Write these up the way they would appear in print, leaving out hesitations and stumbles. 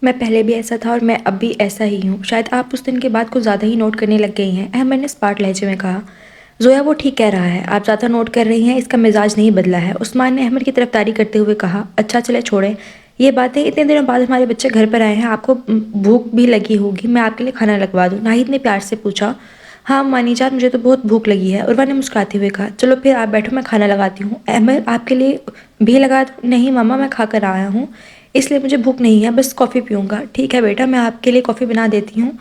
میں پہلے بھی ایسا تھا اور میں اب بھی ایسا ہی ہوں. شاید آپ اس دن کے بعد کچھ زیادہ ہی نوٹ کرنے لگ گئی ہیں. احمد نے اسپاٹ لہجے میں کہا. زویا وہ ٹھیک کہہ رہا ہے، آپ زیادہ نوٹ کر رہی ہیں، اس کا مزاج نہیں بدلا ہے. عثمان نے احمد کی طرفداری کرتے ہوئے کہا. اچھا چلے چھوڑیں یہ باتیں، اتنے دنوں بعد ہمارے بچے گھر پر آئے ہیں، آپ کو بھوک بھی لگی ہوگی، میں آپ کے لیے کھانا لگوا دوں. ناہید نے پیار سے پوچھا. ہاں مانی جان، مجھے تو بہت بھوک لگی ہے. عروہ نے مسکراتے ہوئے کہا. چلو پھر آپ بیٹھو، میں کھانا لگاتی ہوں. احمد آپ کے لیے بھی لگا دوں؟ نہیں ماما، میں کھا کر آیا ہوں، اس لیے مجھے بھوک نہیں ہے، بس کافی پیوں گا. ٹھیک ہے بیٹا، میں آپ کے لیے کافی بنا دیتی ہوں.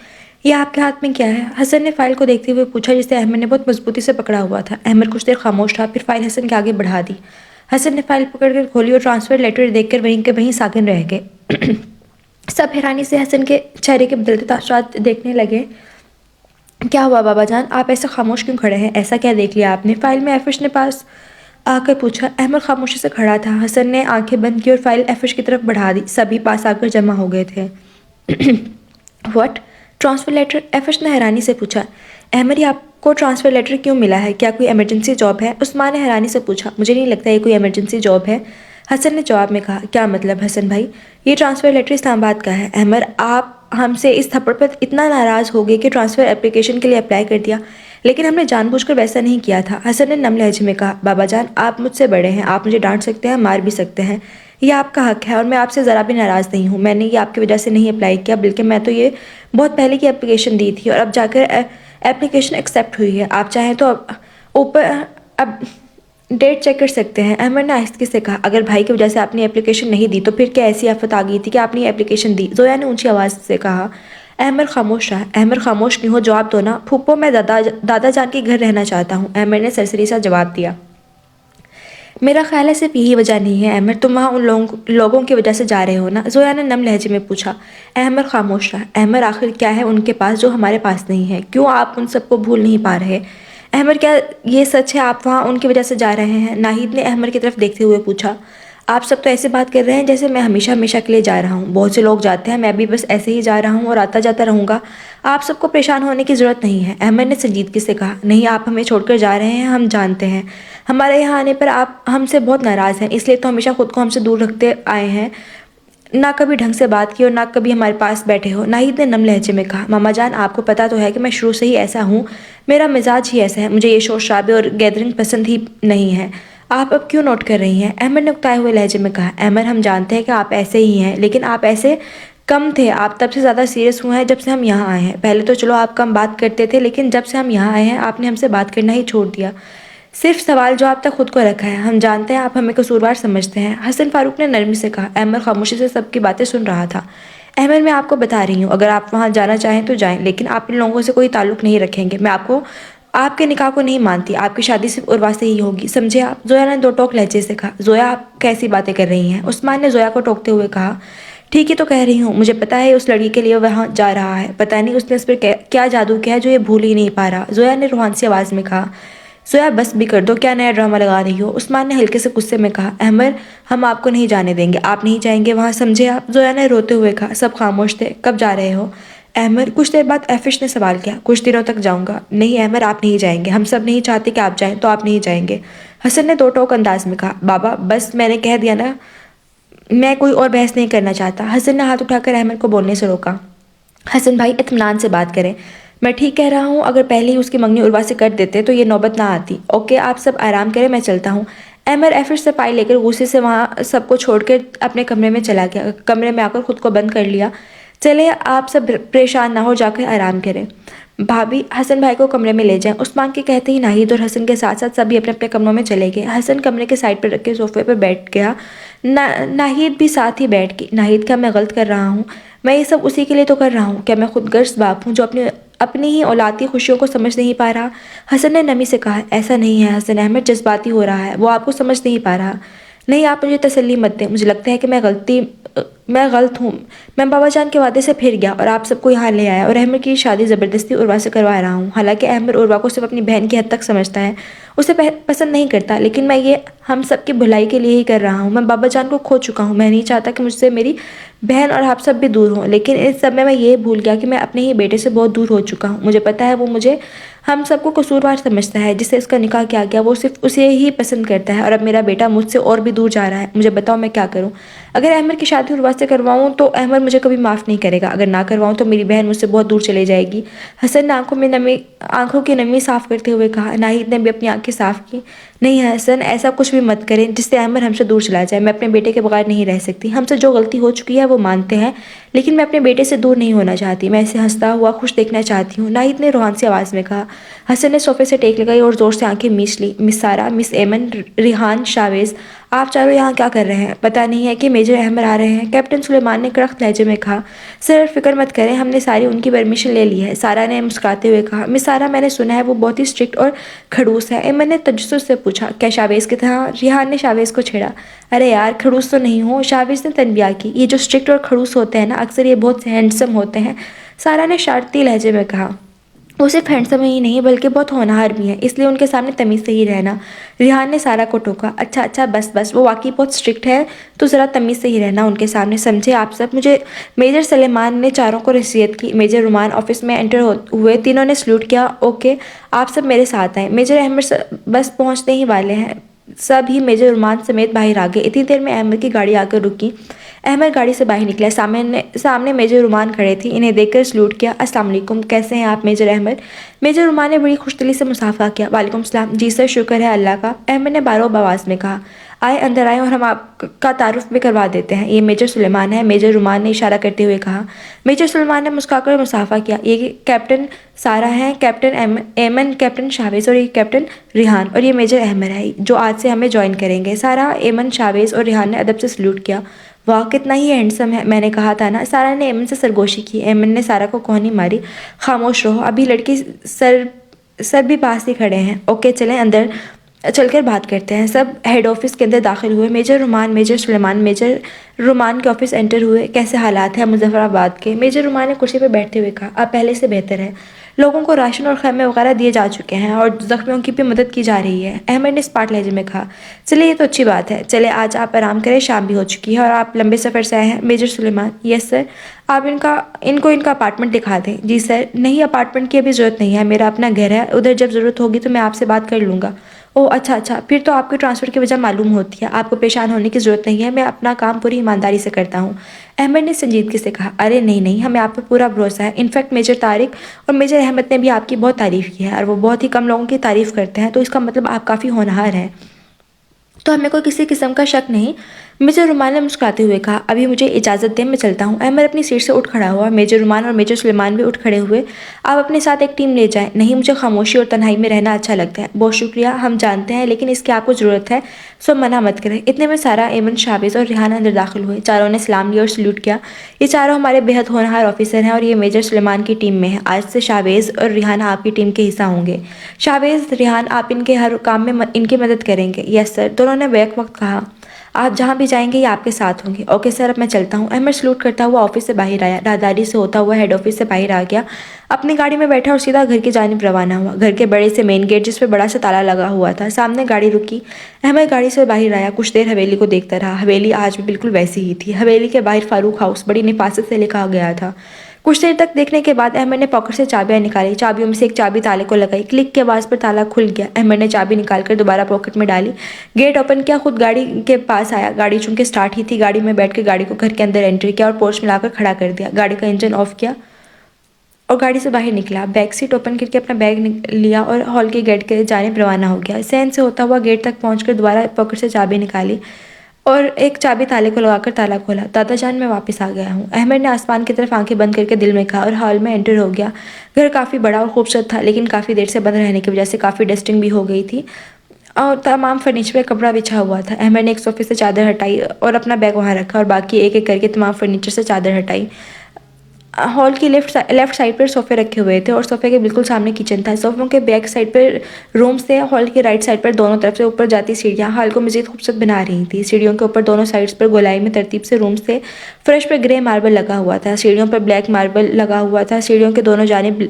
یہ آپ کے ہاتھ میں کیا ہے؟ حسن نے فائل کو دیکھتے ہوئے پوچھا جسے احمد نے بہت مضبوطی سے پکڑا ہوا تھا. احمد کچھ دیر خاموش تھا، پھر فائل حسن کے آگے بڑھا دی. حسن نے فائل پکڑ کر کھولی اور ٹرانسفر لیٹر دیکھ کر وہیں کے وہیں ساکن رہ گئے. سب حیرانی سے حسن کے چہرے کے بدلتے تاثرات دیکھنے لگے. کیا ہوا بابا جان، آپ ایسے خاموش کیوں کھڑے ہیں؟ ایسا کیا دیکھ لیا آپ نے؟ فائل میں ایفش نے پاس آ کر پوچھا. احمد خاموشی سے کھڑا تھا. حسن نے آنکھیں بند کی اور فائل ایفش کی طرف بڑھا دی. سبھی پاس آ کر جمع ہو گئے تھے. واٹ؟ Transfer letter? ایفش نے حیرانی سے پوچھا. احمد یہ آپ کو ٹرانسفر لیٹر کیوں ملا ہے؟ کیا کوئی ایمرجنسی جاب ہے؟ عثمان نے حیرانی سے پوچھا. مجھے نہیں لگتا یہ کوئی ایمرجنسی جاب ہے. حسن نے جواب میں کہا. کیا مطلب حسن بھائی؟ یہ ٹرانسفر لیٹر اسلام آباد کا ہے. احمد آپ ہم سے اس تھپڑ پر اتنا ناراض ہو گئے کہ ٹرانسفر اپلیکیشن کے لیے اپلائی کر دیا، لیکن ہم نے جان بوجھ کر ویسا نہیں کیا تھا. حسن نے نم لہجے میں کہا. بابا جان آپ مجھ سے بڑے ہیں، آپ مجھے ڈانٹ سکتے ہیں، مار بھی سکتے ہیں، یہ آپ کا حق ہے، اور میں آپ سے ذرا بھی ناراض نہیں ہوں. میں نے یہ آپ کی وجہ سے نہیں اپلائی کیا، بلکہ میں تو یہ بہت پہلے کی اپلیکیشن دی تھی اور اب جا کر اپلیکیشن ایکسیپٹ ہوئی ہے. آپ چاہیں تو اوپر اب ڈیٹ چیک کر سکتے ہیں. احمد نے آہستگی سے کہا. اگر بھائی کی وجہ سے آپ نے اپلیکیشن نہیں دی تو پھر کیا ایسی آفت آ گئی تھی کہ آپ نے یہ اپلیکیشن دی؟ زویا نے اونچی آواز سے کہا. احمد خاموش رہا. احمد خاموش کیوں ہو، جواب دو نا. پھوپھو میں دادا جان کے گھر رہنا چاہتا ہوں. احمد نے سرسری سا جواب دیا. میرا خیال ہے صرف یہی وجہ نہیں ہے احمد، تم وہاں ان لوگوں کی وجہ سے جا رہے ہو نا؟ زویا نے نم لہجے میں پوچھا. احمد خاموش رہا. احمد آخر کیا ہے ان کے پاس جو ہمارے پاس نہیں ہے؟ کیوں آپ ان سب کو بھول نہیں پا رہے؟ احمد کیا یہ سچ ہے آپ وہاں ان کی وجہ سے جا رہے ہیں؟ ناہید نے احمد کی طرف دیکھتے ہوئے پوچھا. آپ سب تو ایسے بات کر رہے ہیں جیسے میں ہمیشہ ہمیشہ کے لیے جا رہا ہوں. بہت سے لوگ جاتے ہیں، میں بھی بس ایسے ہی جا رہا ہوں اور آتا جاتا رہوں گا. آپ سب کو پریشان ہونے کی ضرورت نہیں ہے. احمد نے سنجیدگی سے کہا. نہیں، آپ ہمیں چھوڑ کر جا رہے ہیں، ہم جانتے ہیں. ہمارے یہاں آنے پر آپ ہم سے بہت ناراض ہیں، اس لیے تو ہمیشہ خود کو ہم سے دور رکھتے آئے ہیں، نہ کبھی ڈھنگ سے بات کی اور نہ کبھی ہمارے پاس بیٹھے ہو. ناہید نے نم لہجے میں کہا. ماما جان آپ کو پتہ تو ہے کہ میں شروع سے ہی ایسا ہوں، میرا مزاج ہی ایسا ہے، مجھے یہ شور شرابے اور گیدرنگ پسند ہی نہیں ہے. آپ اب کیوں نوٹ کر رہی ہیں؟ احمد نے اکتائے ہوئے لہجے میں کہا. احمد ہم جانتے ہیں کہ آپ ایسے ہی ہیں، لیکن آپ ایسے کم تھے. آپ تب سے زیادہ سیریس ہوئے ہیں جب سے ہم یہاں آئے ہیں. پہلے تو چلو آپ کم بات کرتے تھے، لیکن جب سے ہم یہاں آئے ہیں آپ نے ہم سے بات کرنا ہی چھوڑ دیا، صرف سوال جواب تک خود کو رکھا ہے. ہم جانتے ہیں آپ ہمیں قصوروار سمجھتے ہیں. حسن فاروق نے نرمی سے کہا. احمد خاموشی سے سب کی باتیں سن رہا تھا. احمد میں آپ کو بتا رہی ہوں، اگر آپ وہاں جانا چاہیں تو جائیں، لیکن آپ ان لوگوں سے کوئی تعلق نہیں رکھیں گے. میں آپ کے نکاح کو نہیں مانتی. آپ کی شادی صرف عروہ سے ہی ہوگی، سمجھے آپ؟ زویا نے دو ٹوک لہجے سے کہا. زویا آپ کیسی باتیں کر رہی ہیں؟ عثمان نے زویا کو ٹوکتے ہوئے کہا. ٹھیک ہی تو کہہ رہی ہوں، مجھے پتا ہے اس لڑکی کے لیے وہاں جا رہا ہے، پتہ نہیں اس نے اس پر کیا جادو کیا ہے جو یہ بھول ہی نہیں پا رہا. زویا نے روحانی آواز میں کہا. زویا بس بھی کر دو، کیا نیا ڈرامہ لگا رہی ہو؟ عثمان نے ہلکے سے غصے میں کہا. احمد ہم آپ کو نہیں جانے دیں گے، آپ نہیں جائیں گے وہاں، سمجھے آپ؟ زویا نے روتے ہوئے کہا. سب خاموش تھے. کب جا رہے ہو احمد؟ کچھ دیر بعد ایفش نے سوال کیا. کچھ دنوں تک جاؤں گا. نہیں احمد آپ نہیں جائیں گے، ہم سب نہیں چاہتے کہ آپ جائیں، تو آپ نہیں جائیں گے. حسن نے دو ٹوک انداز میں کہا. بابا بس میں نے کہہ دیا نا، میں کوئی اور بحث نہیں کرنا چاہتا. حسن نے ہاتھ اٹھا کر احمد کو بولنے سے روکا. حسن بھائی اطمینان سے بات کریں، میں ٹھیک کہہ رہا ہوں، اگر پہلے ہی اس کی منگنی عروہ سے کر دیتے تو یہ نوبت نہ آتی. اوکے آپ سب آرام کریں، میں چلتا ہوں. احمد ایفش سے فائل لے کر غصے سے وہاں سب کو چھوڑ کر اپنے کمرے میں چلا گیا. کمرے میں آ کر خود کو بند کر لیا. چلے آپ سب پریشان نہ ہو، جا کر آرام کریں. بھابھی حسن بھائی کو کمرے میں لے جائیں. عثمان کے کہتے ہی ناہید اور حسن کے ساتھ ساتھ سبھی اپنے اپنے کمروں میں چلے گئے. حسن کمرے کے سائڈ پر رکھ کے صوفے پر بیٹھ گیا. ناہید بھی ساتھ ہی بیٹھ گئی. ناہید کیا میں غلط کر رہا ہوں؟ میں یہ سب اسی کے لیے تو کر رہا ہوں. کیا میں خود غرض باپ ہوں جو اپنی ہی اولاد کی خوشیوں کو سمجھ نہیں پا رہا؟ حسن نے نمی سے کہا. ایسا نہیں ہے حسن، احمد جذباتی ہو رہا ہے، وہ آپ کو سمجھ نہیں پا رہا. نہیں آپ مجھے تسلی مت دیں، مجھے لگتا ہے کہ میں غلط ہوں. میں بابا جان کے وعدے سے پھر گیا اور آپ سب کو یہاں لے آیا، اور احمد کی شادی زبردستی عروہ سے کروا رہا ہوں. حالانکہ احمد عروہ کو صرف اپنی بہن کی حد تک سمجھتا ہے، اسے پسند نہیں کرتا، لیکن میں یہ ہم سب کی بھلائی کے لیے ہی کر رہا ہوں. میں بابا جان کو کھو چکا ہوں، میں نہیں چاہتا کہ مجھ سے میری بہن اور آپ سب بھی دور ہوں، لیکن اس سب میں یہ بھول گیا کہ میں اپنے ہی بیٹے سے بہت دور ہو چکا ہوں. مجھے پتا ہے وہ مجھے ہم سب کو قصوروار سمجھتا ہے. جس سے اس کا نکاح کیا گیا وہ صرف اسے ہی پسند کرتا ہے، اور اب میرا بیٹا مجھ سے اور بھی دور جا رہا ہے. مجھے بتاؤ میں کیا کروں؟ اگر احمد کی شادی عروہ سے کرواؤں تو احمد مجھے کبھی معاف نہیں کرے گا، اگر نہ کرواؤں تو میری بہن مجھ سے بہت دور چلے جائے گی۔ حسن نے آنکھوں کی نمی صاف کرتے ہوئے کہا۔ ناہید نے بھی اپنی آنکھیں صاف کی۔ نہیں حسن، ایسا کچھ بھی مت کریں جس سے احمد ہم سے دور چلا جائے۔ میں اپنے بیٹے کے بغیر نہیں رہ سکتی۔ ہم سے جو غلطی ہو چکی ہے وہ مانتے ہیں، لیکن میں اپنے بیٹے سے دور نہیں ہونا چاہتی۔ میں اسے ہنستا ہوا خوش دیکھنا چاہتی ہوں، ناہید نے روحان سی آواز میں کہا۔ حسن نے صوفے سے ٹیک لگائی اور زور سے آنکھیں میچ لی۔ مس سارا، مس ایمن، ریحان، شاویز، آپ چاروں یہاں کیا کر رہے ہیں؟ پتہ نہیں ہے کہ میجر احمد آ رہے ہیں، کیپٹن سلیمان نے کڑک لہجے میں کہا۔ سر فکر مت کریں، ہم نے ساری ان کی پرمیشن لے لی ہے، سارا نے مسکراتے ہوئے کہا۔ مس سارا، میں نے سنا ہے وہ بہت ہی اسٹرکٹ اور کھڑوس ہے، ایمن نے تجسس سے پوچھا۔ کیا شاویز کی طرح؟ ریحان نے شاویز کو چھیڑا۔ ارے یار، کھڑوس تو نہیں ہوں، شاویز نے تنبیہ کی۔ یہ جو اسٹرکٹ اور کھڑوس ہوتے ہیں نا، اکثر یہ بہت ہینڈسم ہوتے ہیں، سارا نے شرارتی لہجے میں کہا۔ وہ صرف ہینڈسم ہی نہیں بلکہ بہت ہونہار بھی ہیں، اس لیے ان کے سامنے تمیز سے ہی رہنا۔ ریحان نے سارا کو ٹوکا۔ اچھا بس، وہ واقعی بہت اسٹرکٹ ہے، تو ذرا تمیز سے ہی رہنا ان کے سامنے، سمجھے آپ سب؟ مجھے میجر سلیمان نے چاروں کو نصیحت کی۔ میجر رومان آفس میں انٹر ہوئے، تینوں نے سلوٹ کیا۔ اوکے، آپ سب میرے ساتھ آئیں، میجر احمد بس پہنچنے ہی والے ہیں۔ سب ہی میجر رومان سمیت باہر آ گئے۔ اتنی دیر میں احمد کی گاڑی آ کر رکی۔ احمد گاڑی سے باہر نکلا، سامنے میجر رومان کھڑے تھے، انہیں دیکھ کر سلوٹ کیا۔ السلام علیکم، کیسے ہیں آپ میجر احمد؟ میجر رومان نے بڑی خوش دلی سے مصافحہ کیا۔ وعلیکم السلام، جی سر، شکر ہے اللہ کا، احمد نے باروب آواز میں کہا۔ آئے، اندر آئیں اور ہم آپ کا تعارف بھی کروا دیتے ہیں، یہ میجر سلیمان ہے، میجر رومان نے اشارہ کرتے ہوئے کہا۔ میجر سلیمان نے مسکرا کر مصافحہ کیا۔ یہ کیپٹن سارا ہے، کیپٹن ایمن، کیپٹن شاویز اور یہ کیپٹن ریحان، اور یہ میجر احمد ہے جو آج سے ہمیں جوائن کریں گے۔ سارا، ایمن، شاویز اور ریحان نے ادب سے سلوٹ کیا۔ واہ، کتنا ہی ہینڈسم ہے، میں نے کہا تھا نا، سارا نے ایمن سے سرگوشی کی۔ ایمن نے سارا کو کوہنی ماری۔ خاموش رہو، ابھی لڑکی سر بھی پاس ہی کھڑے ہیں۔ اوکے، چلیں اندر چل کر بات کرتے ہیں۔ سب ہیڈ آفس کے اندر داخل ہوئے۔ میجر رومان، میجر سلیمان میجر رومان کے آفس انٹر ہوئے۔ کیسے حالات ہیں مظفر آباد کے؟ میجر رومان نے کرسی پہ بیٹھتے ہوئے کہا۔ اب پہلے سے بہتر ہے، لوگوں کو راشن اور خیمے وغیرہ دیے جا چکے ہیں اور زخمیوں کی بھی مدد کی جا رہی ہے، احمد نے اسپاٹ لہجے میں کہا۔ چلے، یہ تو اچھی بات ہے، چلے آج آپ آرام کریں، شام بھی ہو چکی ہے اور آپ لمبے سفر سے آئے ہیں۔ میجر سلیمان، یس سر، آپ ان کو اپارٹمنٹ دکھا دیں۔ جی سر۔ نہیں، اپارٹمنٹ کی ابھی ضرورت نہیں ہے، میرا اپنا گھر ہے، ادھر جب ضرورت ہوگی تو میں آپ سے بات کر لوں گا۔ اوہ اچھا، پھر تو آپ کے ٹرانسفر کی وجہ معلوم ہوتی ہے، آپ کو پریشان ہونے کی ضرورت نہیں ہے، میں اپنا کام پوری ایمانداری سے کرتا ہوں، احمد نے سنجیدگی سے کہا۔ ارے نہیں، ہمیں آپ پر پورا بھروسہ ہے، انفیکٹ میجر طارق اور میجر احمد نے بھی آپ کی بہت تعریف کی ہے اور وہ بہت ہی کم لوگوں کی تعریف کرتے ہیں، تو اس کا مطلب آپ کافی ہونہار ہیں، تو ہمیں کوئی کسی قسم کا شک نہیں، میجر رومان نے مسکراتے ہوئے کہا۔ ابھی مجھے اجازت دیں، میں چلتا ہوں۔ احمد اپنی سیٹ سے اٹھ کھڑا ہوا۔ میجر رومان اور میجر سلیمان بھی اٹھ کھڑے ہوئے۔ آپ اپنے ساتھ ایک ٹیم لے جائیں۔ نہیں، مجھے خاموشی اور تنہائی میں رہنا اچھا لگتا ہے۔ بہت شکریہ، ہم جانتے ہیں، لیکن اس کی آپ کو ضرورت ہے، سو منع مت کریں۔ اتنے میں سارا، ایمن، شاویز اور ریحان اندر داخل ہوئے۔ چاروں نے سلام لیا اور سلوٹ کیا۔ یہ چاروں ہمارے بےحد ہونہار آفیسر ہیں اور یہ میجر سلیمان کی ٹیم میں ہیں، آج سے شاویز اور ریحان آپ کی ٹیم کے حصہ ہوں گے۔ شاویز، ریحان، آپ ان کے ہر کام میں ان کی مدد کریں گے؟ یس سر، دونوں نے بیک وقت کہا۔ آپ جہاں بھی جائیں گے یہ آپ کے ساتھ ہوں گے۔ اوکے سر، اب میں چلتا ہوں۔ احمد سلوٹ کرتا ہوا آفس سے باہر آیا، راہداری سے ہوتا ہوا ہیڈ آفس سے باہر آ گیا، اپنی گاڑی میں بیٹھا اور سیدھا گھر کی جانب روانہ ہوا۔ گھر کے بڑے سے مین گیٹ جس پہ بڑا سا تالا لگا ہوا تھا، سامنے گاڑی رکی۔ احمد گاڑی سے باہر آیا، کچھ دیر حویلی کو دیکھتا رہا۔ حویلی آج بھی بالکل ویسی ہی تھی۔ حویلی کے باہر فاروق ہاؤس بڑی نفاست سے لکھا گیا تھا۔ کچھ دیر تک دیکھنے کے بعد احمد نے پاکٹ سے چابیاں نکالی، چابیوں میں سے ایک چابی تالے کو لگائی، کلک کی آواز پر تالا کھل گیا۔ احمد نے چابی نکال کر دوبارہ پاکٹ میں ڈالی، گیٹ اوپن کیا، خود گاڑی کے پاس آیا۔ گاڑی چونکہ سٹارٹ ہی تھی، گاڑی میں بیٹھ کے گاڑی کو گھر کے اندر انٹر کیا اور پورچ میں لا کر کھڑا کر دیا، گاڑی کا انجن آف کیا اور گاڑی سے باہر نکلا۔ بیک سیٹ اوپن کر کے اپنا بیگ لیا اور ہال کے گیٹ کے جانب روانہ ہو گیا۔ سین سے ہوتا ہوا گیٹ تک پہنچ کر دوبارہ پاکٹ سے چابی نکالی اور ایک چابی تالے کو لگا کر تالا کھولا۔ دادا جان، میں واپس آ گیا ہوں، احمد نے آسمان کی طرف آنکھیں بند کر کے دل میں کہا اور ہال میں انٹر ہو گیا۔ گھر کافی بڑا اور خوبصورت تھا، لیکن کافی دیر سے بند رہنے کی وجہ سے کافی ڈسٹنگ بھی ہو گئی تی اور تمام فرنیچر پہ کپڑا بچھا ہوا تھا۔ احمد نے ایک صوفے سے چادر ہٹائی اور اپنا بیگ وہاں رکھا اور باقی ایک ایک کر کے تمام فرنیچر سے چادر ہٹائی۔ ہال کی لیفٹ سائڈ پر صوفے رکھے ہوئے تھے اور صوفے کے بالکل سامنے کچن تھا۔ صوفوں کے بیک سائڈ پر روم سے ہال کی رائٹ سائڈ پر دونوں طرف سے اوپر جاتی سیڑھیاں ہال کو مزید خوبصورت بنا رہی تھیں۔ سیڑھیوں کے اوپر دونوں سائڈز پر گولائی میں ترتیب سے روم سے فرش پر گرے ماربل لگا ہوا تھا، سیڑھیوں پر بلیک ماربل لگا ہوا تھا۔ سیڑھیوں کے دونوں جانب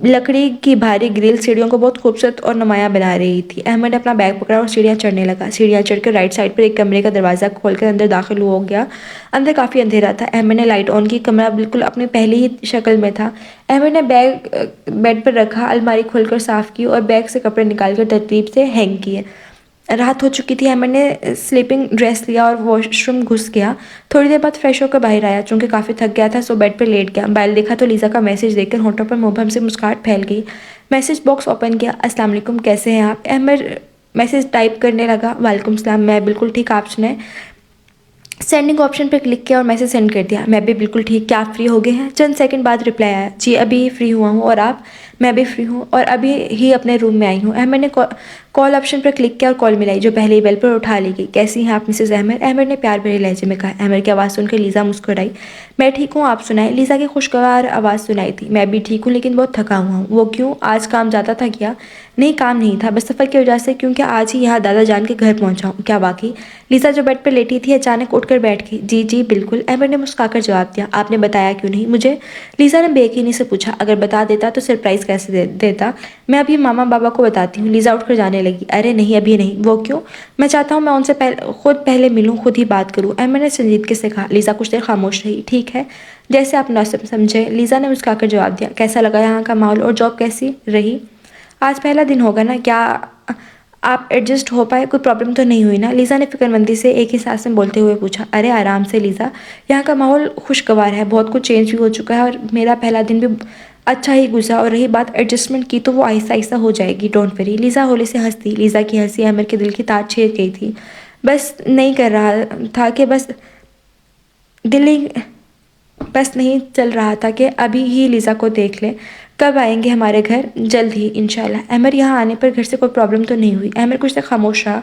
لکڑی کی بھاری گرل سیڑھیوں کو بہت خوبصورت اور نمایاں بنا رہی تھی۔ احمد نے اپنا بیگ پکڑا اور سیڑھیاں چڑھنے لگا۔ سیڑھیاں چڑھ کر رائٹ سائڈ پر ایک کمرے کا دروازہ کھول کر اندر داخل ہو گیا۔ اندر کافی اندھیرا تھا۔ احمد نے لائٹ آن کی، کمرہ بالکل اپنی پہلی ہی شکل میں تھا۔ احمد نے بیگ بیڈ پر رکھا، الماری کھول کر صاف کی اور بیگ سے کپڑے نکال کر ترتیب سے ہینگ کیے۔ رات ہو چکی تھی۔ احمد نے سلیپنگ ڈریس لیا اور واش روم گھس گیا۔ تھوڑی دیر بعد فریش ہو کر باہر آیا، چونکہ کافی تھک گیا تھا سو بیڈ پر لیٹ گیا۔ موبائل دیکھا تو لیزا کا میسج دیکھ کر ہونٹوں پر مبہم سے مسکراہٹ پھیل گئی۔ میسج باکس اوپن کیا۔ السلام علیکم، کیسے ہیں آپ؟ احمد میسج ٹائپ کرنے لگا۔ وعلیکم السلام، میں بالکل ٹھیک، آپ سنیں؟ سینڈنگ آپشن پر کلک کیا اور میسج سینڈ کر دیا۔ میں بھی بالکل ٹھیک، کیا آپ فری ہو گئے ہیں؟ چند سیکنڈ بعد رپلائی آیا، جی ابھی فری ہوا ہوں، اور آپ؟ میں بھی فری ہوں اور ابھی ہی اپنے روم میں آئی ہوں۔ احمد نے کال آپشن پر کلک کیا اور کال ملائی، جو پہلے ہی بیل پر اٹھا لی گئی۔ کیسی ہیں آپ مسز احمد؟ احمد نے پیار بھرے لہجے میں کہا۔ احمد کی آواز سن کر لیزا مسکرائی۔ میں ٹھیک ہوں، آپ سنائیں؟ لیزا کی خوشگوار آواز سنائی تھی۔ میں بھی ٹھیک ہوں لیکن بہت تھکا ہوا ہوں۔ وہ کیوں؟ آج کام زیادہ تھا کیا؟ نہیں، کام نہیں تھا، بس سفر کی وجہ سے، کیونکہ آج ہی یہاں دادا جان کے گھر پہنچا ہوں۔ کیا واقعی؟ لیزا جو بیڈ پر لیٹی تھی اچانک اٹھ کر بیٹھ گئی۔ جی جی بالکل، احمد نے مسکرا کر جواب دیا۔ آپ نے بتایا کیوں نہیں مجھے؟ لیزا نے بے یقینی سے پوچھا۔ اگر بتا دیتا تو سرپرائز کیسے دیتا؟ میں ابھی ماما بابا کو بتاتی ہوں۔ لیزا اٹھ کر جانے لگی۔ ارے نہیں، ابھی نہیں۔ وہ کیوں؟ میں چاہتا ہوں میں ان سے خود پہلے ملوں، خود ہی بات کروں، احمد نے سنجیدگی سے کہا۔ لیزا کچھ دیر خاموش رہی۔ ٹھیک ہے، جیسے آپ مناسب سمجھے، لیزا نے مسکرا کر جواب دیا۔ کیسا لگا یہاں کا ماحول اور جاب کیسی رہی؟ آج پہلا دن ہوگا نا، کیا آپ ایڈجسٹ ہو پائے؟ کوئی پرابلم تو نہیں ہوئی نا؟ لیزا نے فکر مندی سے ایک ہی سانس میں بولتے ہوئے پوچھا۔ ارے آرام سے لیزا، یہاں کا ماحول خوشگوار ہے، بہت کچھ چینج بھی ہو چکا ہے اور میرا پہلا دن بھی اچھا ہی گزرا، اور رہی بات ایڈجسٹمنٹ کی تو وہ آہستہ آہستہ ہو جائے گی، ڈونٹ وری۔ لیزا ہولی سے ہنس دی۔ لیزا کی ہنسی احمد کے دل کی تار چھید گئی تھی۔ بس نہیں چل رہا تھا کہ ابھی ہی لیزا کو دیکھ لے۔ کب آئیں گے ہمارے گھر؟ جلد ہی انشاءاللہ۔ احمد یہاں آنے پر گھر سے کوئی پرابلم تو نہیں ہوئی؟ احمد کچھ دیر خاموش رہا۔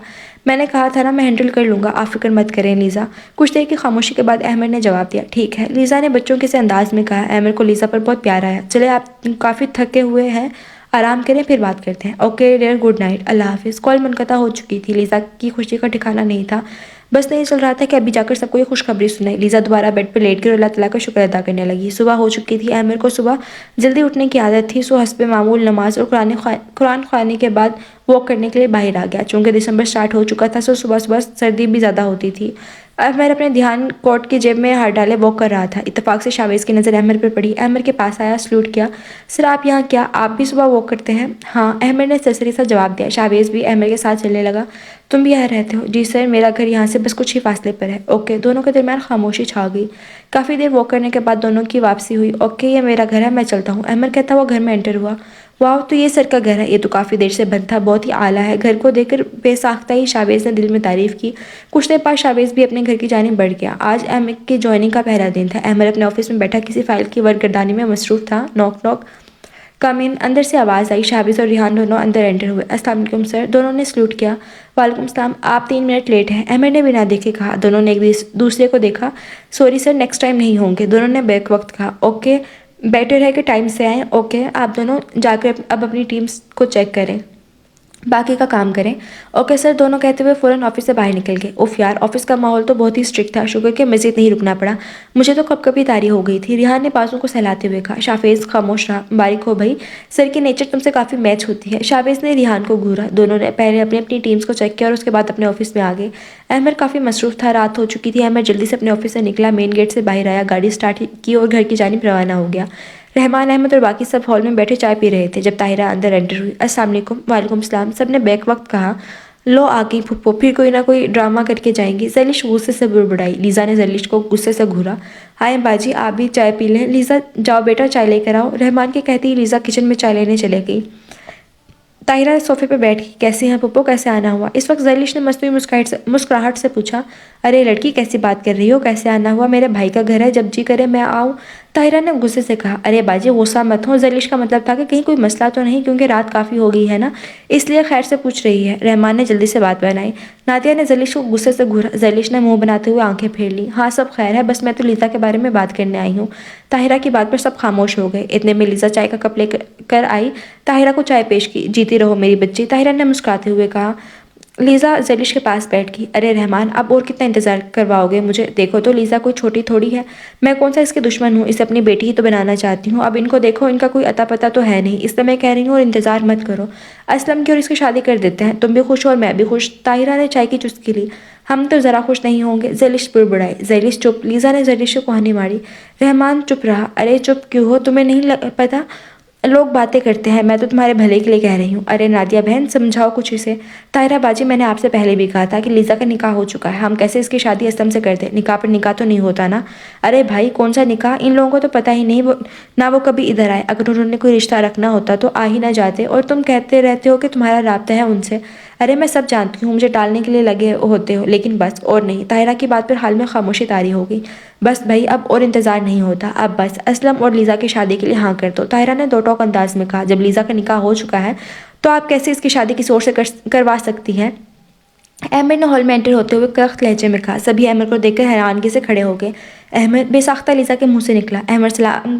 میں نے کہا تھا نا میں ہینڈل کر لوں گا، آپ فکر مت کریں لیزا۔ کچھ دیر کی خاموشی کے بعد احمد نے جواب دیا۔ ٹھیک ہے، لیزا نے بچوں کے سے انداز میں کہا۔ احمد کو لیزا پر بہت پیار آیا۔ چلے آپ کافی تھکے ہوئے ہیں، آرام کریں، پھر بات کرتے ہیں۔ اوکے ڈیئر، گڈ نائٹ، اللہ حافظ۔ کال منقطع ہو چکی تھی۔ لیزا کی خوشی کا ٹھکانہ نہیں تھا، بس نہیں چل رہا تھا کہ ابھی جا کر سب کو یہ خوشخبری سنائے۔ لیزا دوبارہ بیڈ پر لیٹ کر اللہ تعالیٰ کا شکر ادا کرنے لگی۔ صبح ہو چکی تھی۔ احمد کو صبح جلدی اٹھنے کی عادت تھی، سو حسب معمول نماز اور قرآن خوانی کے بعد واک کرنے کے لیے باہر آ گیا۔ چونکہ دسمبر سٹارٹ ہو چکا تھا، سو صبح صبح سردی بھی زیادہ ہوتی تھی۔ احمد اپنے دھیان کوٹ کی جیب میں ہاتھ ڈالے واک کر رہا تھا۔ اتفاق سے شاویز کی نظر احمد پر پڑی۔ احمد کے پاس آیا، سلوٹ کیا۔ سر آپ یہاں کیا؟ آپ بھی صبح واک کرتے ہیں؟ ہاں، احمد نے سرسری سا جواب دیا۔ شاویز بھی احمد کے ساتھ چلنے لگا۔ تم بھی یہاں رہتے ہو؟ جی سر، میرا گھر یہاں سے بس کچھ ہی فاصلے پر ہے۔ اوکے، دونوں کے درمیان خاموشی چھا گئی۔ کافی دیر واک کرنے کے بعد دونوں کی واپسی ہوئی۔ اوکے، یہ میرا گھر ہے، میں چلتا ہوں، احمد کہتا ہوا گھر میں انٹر ہوا۔ واو، تو یہ سر کا گھر ہے، یہ تو کافی دیر سے بند تھا، بہت ہی اعلیٰ ہے۔ گھر کو دیکھ کر بے ساختہ ہی شاویز نے دل میں تعریف کی۔ کچھ دیر بعد شاویز بھی اپنے گھر کی جانب بڑھ گیا۔ آج احمد کی جوائننگ کا پہلا دن تھا۔ احمد اپنے آفس میں بیٹھا کسی فائل کی ورک گردانی میں مصروف تھا۔ نوک نوک، کم ان، اندر سے آواز آئی۔ شاویز اور ریحان دونوں اندر انٹر ہوئے۔ السلام علیکم سر، دونوں نے سلوٹ کیا۔ وعلیکم السلام، آپ 3 منٹ لیٹ ہیں، احمد نے بنا دیکھے کہا۔ دونوں نے ایک دوسرے کو دیکھا۔ سوری سر، نیکسٹ ٹائم نہیں ہوں گے، دونوں نے بیک وقت کہا۔ اوکے، بیٹر ہے کہ ٹائم سے آئیں۔ اوکے، آپ دونوں جا کر اب اپنی ٹیمز کو چیک کریں، باقی کا کام کریں۔ اوکے سر، دونوں کہتے ہوئے فوراً آفس سے باہر نکل گئے۔ اف یار، آفس کا ماحول تو بہت ہی اسٹرکٹ تھا، شکر کہ مزید نہیں رکنا پڑا، مجھے تو کب کبھی تاری ہو گئی تھی، ریحان نے بازو کو سہلاتے ہوئے کہا۔ شاویز خاموش رہا۔ مبارک ہو بھائی، سر کی نیچر تم سے کافی میچ ہوتی ہے، شاویز نے ریحان کو گھورا۔ دونوں نے پہلے اپنی اپنی ٹیمز کو چیک کیا اور اس کے بعد اپنے آفس میں آ گئے۔ احمد کافی مصروف تھا، رات ہو چکی تھی۔ احمد جلدی سے اپنے آفس سے نکلا، مین گیٹ سے باہر آیا، گاڑی اسٹارٹ کی اور گھر کی جانب روانہ ہو گیا۔ رحمان، احمد اور باقی سب ہال میں بیٹھے چائے پی رہے تھے جب طاہرہ اندر انٹر ہوئی۔ السلام علیکم۔ وعلیکم السلام، سب نے بیک وقت کہا۔ لو آ گئی پھپھو، پھر کوئی نہ کوئی ڈرامہ کر کے جائیں گی، زرلش غصے سے بڑبڑائی۔ لیزا نے زرلش کو غصے سے گھورا۔ آئیں باجی، آپ بھی چائے پی لیں۔ لیزا، جاؤ بیٹا چائے لے کر آؤ، رحمان کے کہتے ہی لیزا کچن میں چائے لینے چلے گئی۔ طاہرہ صوفے پہ بیٹھ گئی۔ کیسی ہیں پھپھو، کیسے آنا ہوا؟ اس وقت زرلش نے مصنوعی مسکراہٹ سے پوچھا۔ ارے لڑکی، کیسی بات کر رہی ہو، کیسے آنا ہوا؟ میرے بھائی کا گھر ہے، جب جی کرے میں آؤں، طاہرہ نے غصے سے کہا۔ ارے باجی غصہ مت ہو، زرلش کا مطلب تھا کہ کہیں کوئی مسئلہ تو نہیں، کیونکہ رات کافی ہو گئی ہے نا، اس لیے خیر سے پوچھ رہی ہے، رحمان نے جلدی سے بات بنائی۔ نادیہ نے زرلش کو غصے سے گھورا۔ زرلش نے منہ بناتے ہوئے آنکھیں پھیر لیں۔ ہاں سب خیر ہے، بس میں تو لیزا کے بارے میں بات کرنے آئی ہوں۔ طاہرہ کی بات پر سب خاموش ہو گئے۔ اتنے میں لیزا چائے کا کپ لے کر آئی، طاہرہ کو چائے پیش کی۔ جیتی رہو میری بچی، طاہرہ نے مسکراتے ہوئے کہا۔ لیزا زرلش کے پاس بیٹھ گئی۔ ارے رحمان، اب اور کتنا انتظار کرواؤ گے مجھے؟ دیکھو تو لیزا کوئی چھوٹی تھوڑی ہے، میں کون سا اس کے دشمن ہوں، اسے اپنی بیٹی ہی تو بنانا چاہتی ہوں۔ اب ان کو دیکھو، ان کا کوئی اتا پتہ تو ہے نہیں، اس لیے میں کہہ رہی ہوں اور انتظار مت کرو، اسلم کی اور اس کی شادی کر دیتے ہیں، تم بھی خوش ہو اور میں بھی خوش۔ طاہرہ نے چائے کی چسکی لی۔ ہم تو ذرا خوش نہیں ہوں گے، زرلش بڑبڑائی۔ زرلش چپ، لیزا نے زرلش کو کوہنی ماری۔ رحمان چپ رہا۔ ارے چپ کیوں ہو، تمہیں نہیں پتہ لوگ باتیں کرتے ہیں، میں تو تمہارے بھلے کے لیے کہہ رہی ہوں۔ ارے نادیہ بہن سمجھاؤ کچھ اسے۔ طاہرہ باجی میں نے آپ سے پہلے بھی کہا تھا کہ لیزا کا نکاح ہو چکا ہے، ہم کیسے اس کی شادی اسلم سے کرتے؟ نکاح پر نکاح تو نہیں ہوتا نا؟ ارے بھائی کون سا نکاح، ان لوگوں کو تو پتہ ہی نہیں نہ وہ کبھی ادھر آئے، اگر انہوں نے کوئی رشتہ رکھنا ہوتا تو آ ہی نہ جاتے، اور تم کہتے رہتے ہو کہ تمہارا رابطہ ہے ان سے۔ ارے میں سب جانتی ہوں، مجھے ٹالنے کے لیے لگے ہوتے ہو، لیکن بس اور نہیں۔ طاہرہ کی بات پر حال میں خاموشی طاری ہو گئی۔ بس بھائی اب اور انتظار نہیں ہوتا، اب بس اسلم اور لیزا کی شادی کے لیے ہاں کر دو۔ طاہرہ نے دو ٹوک انداز میں کہا۔ جب لیزا کا نکاح ہو چکا ہے تو آپ کیسے اس کی شادی کسی اور سے کروا سکتی ہیں؟ احمد نے ہال میں انٹر ہوتے ہوئے کڑک لہجے میں کہا۔ سبھی احمد کو دیکھ کر حیرانگی سے کھڑے ہو گئے۔ احمد بے ساختہ لیزا کے منہ سے نکلا۔ احمد سلام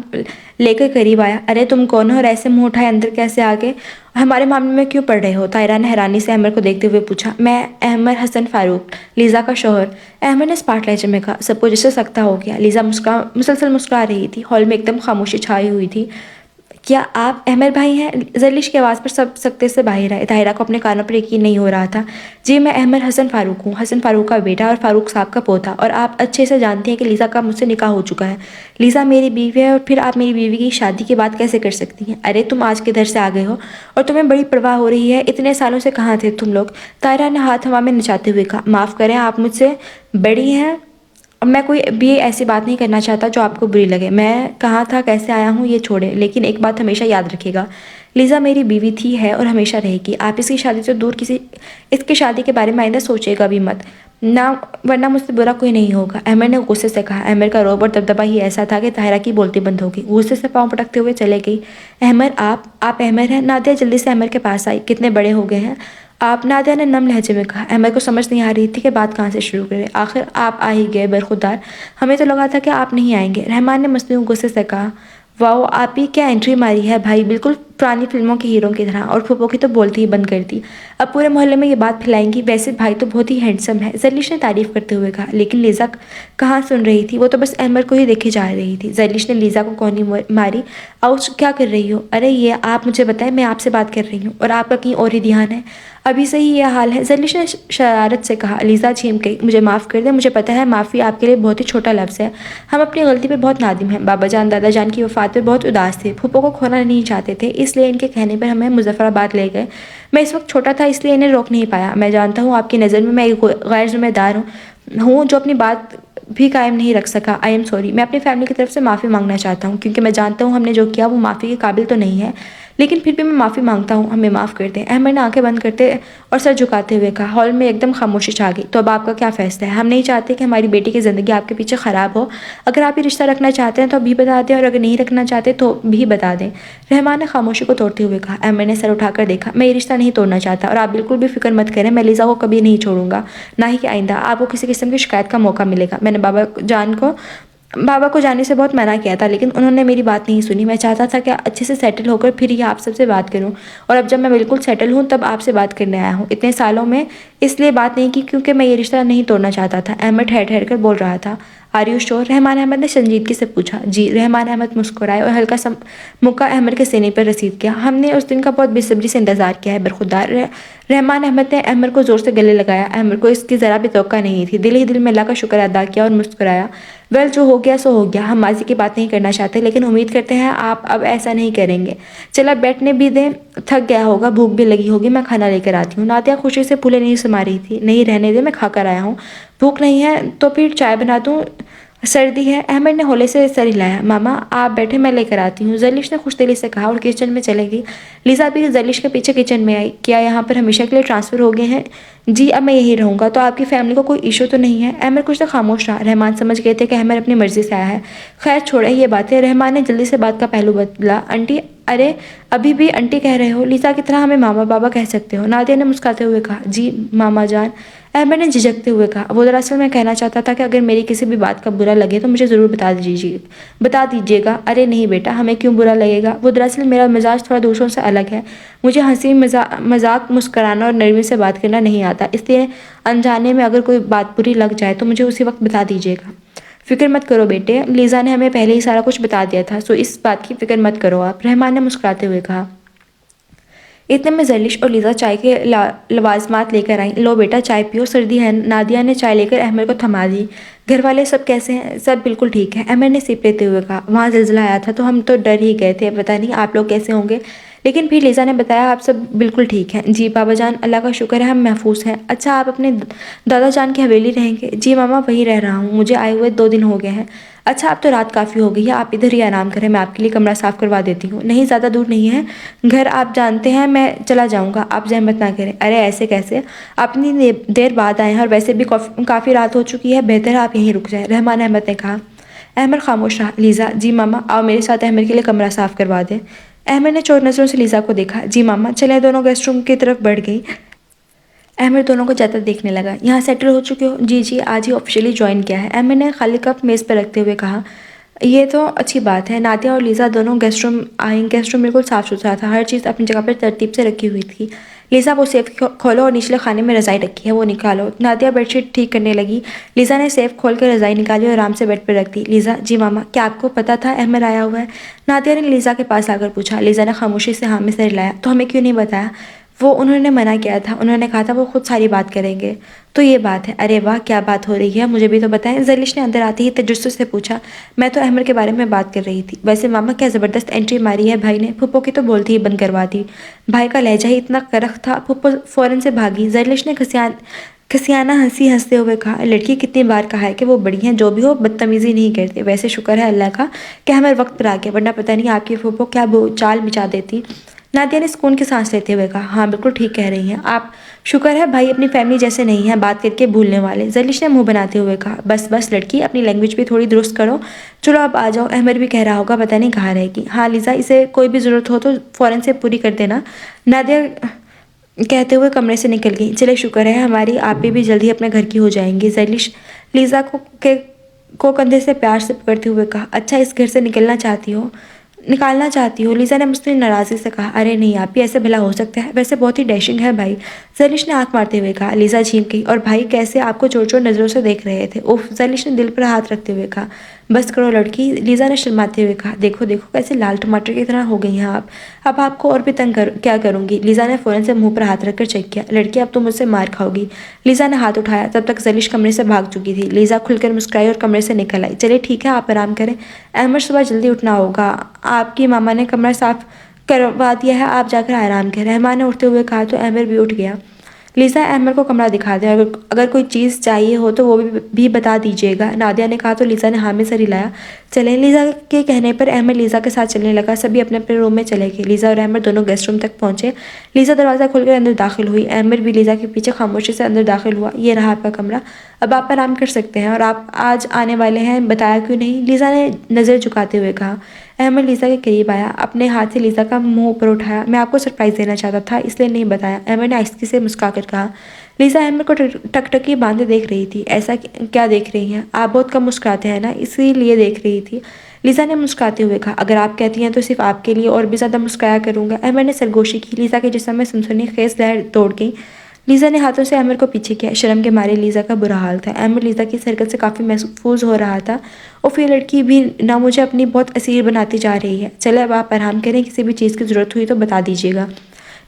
لے کر قریب آیا۔ ارے تم کون ہو اور ایسے منہ اٹھائے اندر کیسے آ گئے؟ ہمارے معاملے میں کیوں پڑ رہے ہو؟ طاہرہ نے حیرانی سے احمد کو دیکھتے ہوئے پوچھا۔ میں احمد حسن فاروق، لیزا کا شوہر، احمد نے اسپاٹ لہجے میں کہا۔ سب کچھ اس سے سکتا ہو گیا۔ لیزا مسلسل مسکرا رہی تھی۔ ہال میں ایک دم خاموشی چھائی ہوئی تھی۔ کیا آپ احمد بھائی ہیں؟ زرلش کی آواز پر سب سکتے سے باہر آئے۔ طاہرہ کو اپنے کانوں پر یقین نہیں ہو رہا تھا۔ جی میں احمد حسن فاروق ہوں، حسن فاروق کا بیٹا اور فاروق صاحب کا پوتا، اور آپ اچھے سے جانتے ہیں کہ لیزا کا مجھ سے نکاح ہو چکا ہے۔ لیزا میری بیوی ہے اور پھر آپ میری بیوی کی شادی کی بات کیسے کر سکتی ہیں؟ ارے تم آج کدھر سے آ گئے ہو اور تمہیں بڑی پرواہ ہو رہی ہے؟ اتنے سالوں سے کہاں تھے تم لوگ؟ طاہرہ نے ہاتھ ہوا میں نچاتے ہوئے کہا۔ معاف کریں آپ مجھ سے بڑی ہیں، میں کوئی بھی ایسی بات نہیں کرنا چاہتا جو آپ کو بری لگے۔ میں کہاں تھا، کیسے آیا ہوں یہ چھوڑیں، لیکن ایک بات ہمیشہ یاد رکھے گا، لیزا میری بیوی تھی، ہے اور ہمیشہ رہے گی۔ آپ اس کی شادی سے دور اس کی شادی کے بارے میں آئندہ سوچے گا بھی مت، نہ ورنہ مجھ سے برا کوئی نہیں ہوگا۔ احمد نے غصے سے کہا۔ احمد کا روب اور دبدبا ہی ایسا تھا کہ طاہرہ کی بولتی بند ہو گئی۔ غصے سے پاؤں پٹکتے ہوئے چلے گئی۔ احمد آپ احمد ہیں؟ نادیہ جلدی سے احمد کے پاس آئی۔ کتنے بڑے ہو گئے ہیں آپ؟ نادیہ نے نم لہجے میں کہا۔ احمد کو سمجھ نہیں آ رہی تھی کہ بات کہاں سے شروع کرے۔ آخر آپ آ ہی گئے، برخودار، ہمیں تو لگا تھا کہ آپ نہیں آئیں گے۔ رحمان نے مصنوعی غصے سے کہا۔ واؤ آپ ہی کیا انٹری ماری ہے بھائی، بالکل پرانی فلموں کے ہیرو کی طرح، اور پھوپھو کی تو بولتی ہی بند کر دی، اب پورے محلے میں یہ بات پھیلائیں گی۔ ویسے بھائی تو بہت ہی ہینڈسم ہے، زرلش نے تعریف کرتے ہوئے کہا۔ لیکن لیزا کہاں سن رہی تھی، وہ تو بس احمد کو ہی دیکھے جا رہی تھی۔ زرلش نے لیزا کو کونی ماری۔ آؤچ کیا کر رہی ہو؟ ارے یہ آپ مجھے بتائیں، میں آپ سے بات کر رہی ہوں اور آپ کا کہیں اور ہی دھیان ہے۔ ابھی سے ہی یہ حال ہے، زرلش نے شرارت سے کہا۔ لیزا چیم گئی۔ مجھے معاف کر دیں، مجھے پتہ ہے معافی آپ کے لیے بہت ہی چھوٹا لفظ ہے، ہم اپنی غلطی پہ بہت نادم ہیں۔ بابا جان دادا جان کی وفات پہ بہت اداس تھے، پھوپھو کو کھونا نہیں چاہتے تھے، اس لیے ان کے کہنے پر ہمیں مظفر آباد لے گئے۔ میں اس وقت چھوٹا تھا اس لیے انہیں روک نہیں پایا۔ میں جانتا ہوں آپ کی نظر میں ایک غیر ذمہ دار ہوں جو اپنی بات بھی قائم نہیں رکھ سکا۔ آئی ایم سوری، میں اپنی فیملی کی طرف سے معافی مانگنا چاہتا ہوں، کیونکہ میں جانتا ہوں ہم نے جو کیا وہ معافی کے قابل تو نہیں ہے، لیکن پھر بھی میں معافی مانگتا ہوں، ہمیں معاف کر دیں۔ احمد نے آنکھیں بند کرتے اور سر جھکاتے ہوئے کہا۔ ہال میں ایک دم خاموشی چھا گئی۔ تو اب آپ کا کیا فیصلہ ہے؟ ہم نہیں چاہتے کہ ہماری بیٹی کی زندگی آپ کے پیچھے خراب ہو، اگر آپ یہ رشتہ رکھنا چاہتے ہیں تو ابھی بتا دیں، اور اگر نہیں رکھنا چاہتے تو بھی بتا دیں۔ رحمان نے خاموشی کو توڑتے ہوئے کہا۔ احمد نے سر اٹھا کر دیکھا۔ میں یہ رشتہ نہیں توڑنا چاہتا، اور آپ بالکل بھی فکر مت کریں، میں لیزا کو کبھی نہیں چھوڑوں گا، نہ ہی کہ آئندہ آپ کو کسی قسم کی شکایت کا موقع ملے گا۔ میں نے بابا کو جانے سے بہت منع کیا تھا، لیکن انہوں نے میری بات نہیں سنی۔ میں چاہتا تھا کہ اچھے سے سیٹل ہو کر پھر ہی آپ سب سے بات کروں، اور اب جب میں بالکل سیٹل ہوں تب آپ سے بات کرنے آیا ہوں۔ اتنے سالوں میں اس لیے بات نہیں کی کیونکہ میں یہ رشتہ نہیں توڑنا چاہتا تھا۔ احمد ٹھہر ٹھہر کر بول رہا تھا۔ آر یو شور؟ رحمان احمد نے سنجیدگی سے پوچھا۔ جی۔ رحمان احمد مسکرائے اور ہلکا سا مکہ احمد کے سینے پر رسید کیا۔ ہم نے اس دن کا بہت بے صبری سے انتظار کیا ہے، برخودار۔ رحمان احمد نے احمد کو زور سے گلے لگایا۔ احمد کو اس کی ذرا بھی توقع نہیں تھی، دل ہی دل میں اللہ کا شکر ادا کیا اور مسکرایا۔ ویل جو ہو گیا سو ہو گیا، ہم ماضی کی بات نہیں کرنا چاہتے، لیکن امید کرتے ہیں آپ اب ایسا نہیں کریں گے۔ چلا بیٹھنے بھی دیں، تھک گیا ہوگا، بھوک بھی لگی ہوگی، میں کھانا لے کر آتی ہوں۔ نادیہ خوشی سے پھولے نہیں سما رہی تھی۔ نہیں رہنے دے، میں کھا کر آیا ہوں۔ بھوک نہیں ہے تو پھر چائے بنا دوں، سردی ہے؟ احمد نے ہولے سے سر ہلایا۔ ماما آپ بیٹھے، میں لے کر آتی ہوں، زرلش نے خوش دلی سے کہا اور کچن میں چلے گئی۔ لیزا بھی زرلش کے پیچھے کچن میں آئی۔ کیا یہاں پر ہمیشہ کے لیے ٹرانسفر ہو گئے ہیں؟ جی اب میں یہی رہوں گا۔ تو آپ کی فیملی کو کوئی ایشو تو نہیں ہے؟ احمد کچھ تو خاموش رہا۔ رحمان سمجھ گئے تھے کہ احمد اپنی مرضی سے آیا ہے۔ خیر چھوڑیں یہ باتیں، رحمان نے جلدی سے بات کا پہلو بدلا۔ انٹی؟ ارے ابھی بھی انٹی کہہ رہے ہو؟ لیزا کی طرح ہمیں ماما بابا کہہ سکتے ہو، نادیہ نے مسکراتے ہوئے کہا۔ جی ماما جان، احمد نے جھجکتے ہوئے کہا۔ وہ دراصل میں کہنا چاہتا تھا کہ اگر میری کسی بھی بات کا برا لگے تو مجھے ضرور بتا دیجیے گا۔ ارے نہیں بیٹا، ہمیں کیوں برا لگے گا؟ وہ دراصل میرا مزاج تھوڑا دوسروں سے الگ ہے، مجھے ہنسی مذاق مسکرانا اور نرمی سے بات کرنا نہیں آتا، اس لیے انجانے میں اگر کوئی بات بری لگ جائے تو مجھے اسی وقت بتا دیجیے گا۔ فکر مت کرو بیٹے، لیزا نے ہمیں پہلے ہی سارا کچھ بتا دیا تھا، سو اس بات کی فکر مت کرو آپ، رحمان نے مسکراتے ہوئے کہا۔ اتنے میں زرلش اور لیزا چائے کے لوازمات لے کر آئیں۔ لو بیٹا چائے پیو، سردی ہے۔ نادیہ نے چائے لے کر احمد کو تھما دی۔ گھر والے سب کیسے ہیں؟ سب بالکل ٹھیک ہے، احمد نے سپ لیتے ہوئے کہا۔ وہاں زلزلہ آیا تھا تو ہم تو ڈر ہی گئے تھے، پتہ نہیں آپ لوگ کیسے ہوں گے، لیکن پھر لیزا نے بتایا آپ سب بالکل ٹھیک ہیں۔ جی بابا جان، اللہ کا شکر ہے ہم محفوظ ہیں۔ اچھا آپ اپنے دادا جان کی حویلی رہیں گے؟ جی ماما وہیں رہ رہا ہوں، مجھے آئے ہوئے 2 دن ہو گئے ہیں۔ اچھا اب تو رات کافی ہو گئی ہے، آپ ادھر ہی آرام کریں، میں آپ کے لیے کمرہ صاف کروا دیتی ہوں۔ نہیں زیادہ دور نہیں ہے گھر، آپ جانتے ہیں میں چلا جاؤں گا، آپ زحمت نہ کریں۔ ارے ایسے کیسے، آپ اتنی دیر بعد آئے ہیں اور ویسے بھی کافی رات ہو چکی ہے، بہتر ہے آپ یہیں رک جائیں، رحمان احمد نے کہا۔ احمد خاموش رہا۔ لیزا جی ماما آؤ میرے ساتھ احمد کے لیے کمرہ صاف کروا دیں۔ احمد نے چور نظروں سے لیزا کو دیکھا۔ جی ماما چلیں، دونوں گیسٹ روم کی طرف بڑھ گئی۔ احمد دونوں کو جاتا دیکھنے لگا۔ یہاں سیٹل ہو چکے ہو؟ جی جی آج ہی آفیشیلی جوائن کیا ہے، احمد نے خالی کپ میز پر رکھتے ہوئے کہا۔ یہ تو اچھی بات ہے۔ نادیہ اور لیزا دونوں گیسٹ روم آئیں۔ گیسٹ روم بالکل صاف ستھرا تھا، ہر چیز اپنی جگہ پر ترتیب سے رکھی ہوئی تھی۔ لیزا وہ سیف کھولو اور نچلے خانے میں رضائی رکھی ہے وہ نکالو۔ نادیہ بیڈ شیٹ ٹھیک کرنے لگی۔ لیزا نے سیف کھول کر رضائی نکالی اور آرام سے بیڈ پر رکھ دی۔ لیزا جی ماما کیا آپ کو پتا تھا احمد آیا ہوا ہے؟ نادیہ نے لیزا کے پاس آ کر پوچھا۔ لیزا نے خاموشی سے ہاں میں سر ہلایا۔ تو ہمیں کیوں نہیں بتایا؟ وہ انہوں نے منع کیا تھا، انہوں نے کہا تھا وہ خود ساری بات کریں گے۔ تو یہ بات ہے، ارے واہ کیا بات ہو رہی ہے، مجھے بھی تو بتائیں، زرلش نے اندر آتے ہی تجسس سے پوچھا۔ میں تو احمد کے بارے میں بات کر رہی تھی۔ ویسے ماما کیا زبردست انٹری ماری ہے بھائی نے، پھپھو کی تو بولتی ہی بند کروا دی، بھائی کا لہجہ ہی اتنا کرخ تھا، پھپھو فوراً سے بھاگی۔ زرلش نے کھسیانہ ہنسی ہنستے ہوئے کہا، لڑکی کتنی بار کہا ہے کہ وہ بڑی ہیں، جو بھی ہو بدتمیزی نہیں کرتے، ویسے شکر ہے اللہ کا کہ احمد وقت پر آ گیا، ورنہ پتہ نہیں آپ کی پھپھو کیا چال بچا دیتی۔ نادیہ نے سکون کی سانس لیتے ہوئے کہا، ہاں بالکل ٹھیک کہہ رہی ہیں آپ، شکر ہے بھائی اپنی فیملی جیسے نہیں ہیں بات کر کے بھولنے والے۔ زرلش نے منہ بناتے ہوئے کہا، بس بس لڑکی اپنی لینگویج بھی تھوڑی درست کرو، چلو اب آ جاؤ، احمد بھی کہہ رہا ہوگا پتہ نہیں کہاں رہے گی۔ ہاں لیزا اسے کوئی بھی ضرورت ہو تو فوراً سے پوری کر دینا، نادیہ کہتے ہوئے کمرے سے نکل گئی۔ چلے شکر ہے ہماری آپی بھی جلدی اپنے گھر کی ہو جائیں گی۔ زرلش لیزا کو کندھے سے پیار سے پکڑتے ہوئے کہا، اچھا اس گھر سے نکالنا چاہتی ہو؟ لیزا نے مستقل ناراضی سے کہا، ارے نہیں آپی ایسے بھلا ہو سکتا ہے، ویسے بہت ہی ڈیشنگ ہے بھائی، زرلش نے آنکھ مارتے ہوئے کہا۔ لیزا جھینک گئی، اور بھائی کیسے آپ کو چور چور نظروں سے دیکھ رہے تھے، اوف، زرلش نے دل پر ہاتھ رکھتے ہوئے کہا۔ بس کرو لڑکی، لیزا نے شرماتے ہوئے کہا، دیکھو دیکھو کیسے لال ٹماٹر کی طرح ہو گئی ہیں آپ، اب آپ کو اور بھی تنگ کیا کروں گی۔ لیزا نے فوراً سے منہ پر ہاتھ رکھ کر چیک کیا، لڑکی اب تم مجھ سے مار کھاؤ گی۔ لیزا نے ہاتھ اٹھایا، تب تک زرلش کمرے سے بھاگ چکی تھی۔ لیزا کھل کر مسکرائی اور کمرے سے نکل آئی۔ چلے ٹھیک ہے آپ آرام کریں، احمد صبح جلدی اٹھنا ہوگا، آپ کی ماما نے کمرہ صاف کروا دیا ہے، آپ جا کر آرام کریں۔ رحمان نے اٹھتے ہوئے کہا تو احمد بھی اٹھ گیا۔ لیزا احمد کو کمرہ دکھا دیں، اگر کوئی چیز چاہیے ہو تو وہ بھی بتا دیجیے گا، نادیہ نے کہا تو لیزا نے ہاں میں سر ہلایا۔ چلیں، لیزا کے کہنے پر احمد لیزا کے ساتھ چلنے لگا، سبھی اپنے اپنے روم میں چلے گئے۔ لیزا اور احمد دونوں گیسٹ روم تک پہنچے۔ لیزا دروازہ کھول کر اندر داخل ہوئی، احمد بھی لیزا کے پیچھے خاموشی سے اندر داخل ہوا۔ یہ رہا آپ کا کمرہ، اب آپ آرام کر سکتے ہیں، اور آپ آج آنے والے ہیں بتایا کیوں نہیں؟ لیزا نے نظر جھکاتے ہوئے کہا۔ احمد لیزا کے قریب آیا، اپنے ہاتھ سے لیزا کا منہ اوپر اٹھایا۔ میں آپ کو سرپرائز دینا چاہتا تھا اس لیے نہیں بتایا، احمد نے آہستگی سے مسکرا کر کہا۔ لیزا احمد کو ٹکٹکی باندھے دیکھ رہی تھی۔ ایسا کیا دیکھ رہی ہیں؟ آپ بہت کم مسکراتے ہیں نا، اسی لیے دیکھ رہی تھی، لیزا نے مسکراتے ہوئے کہا۔ اگر آپ کہتی ہیں تو صرف آپ کے لیے اور بھی زیادہ مسکرایا کروں گا، احمد نے سرگوشی کی۔ لیزا کے جسم میں سنسنی خیز لہر دوڑ گئی۔ لیزا نے ہاتھوں سے احمد کو پیچھے کیا، شرم کے مارے لیزا کا برا حال تھا۔ احمد لیزا کی اس حرکت سے کافی محظوظ ہو رہا تھا، اور پھر لڑکی بھی نہ مجھے اپنی بہت اسیر بناتی جا رہی ہے، چلے اب آپ آرام کریں، کسی بھی چیز کی ضرورت ہوئی تو بتا دیجیے گا۔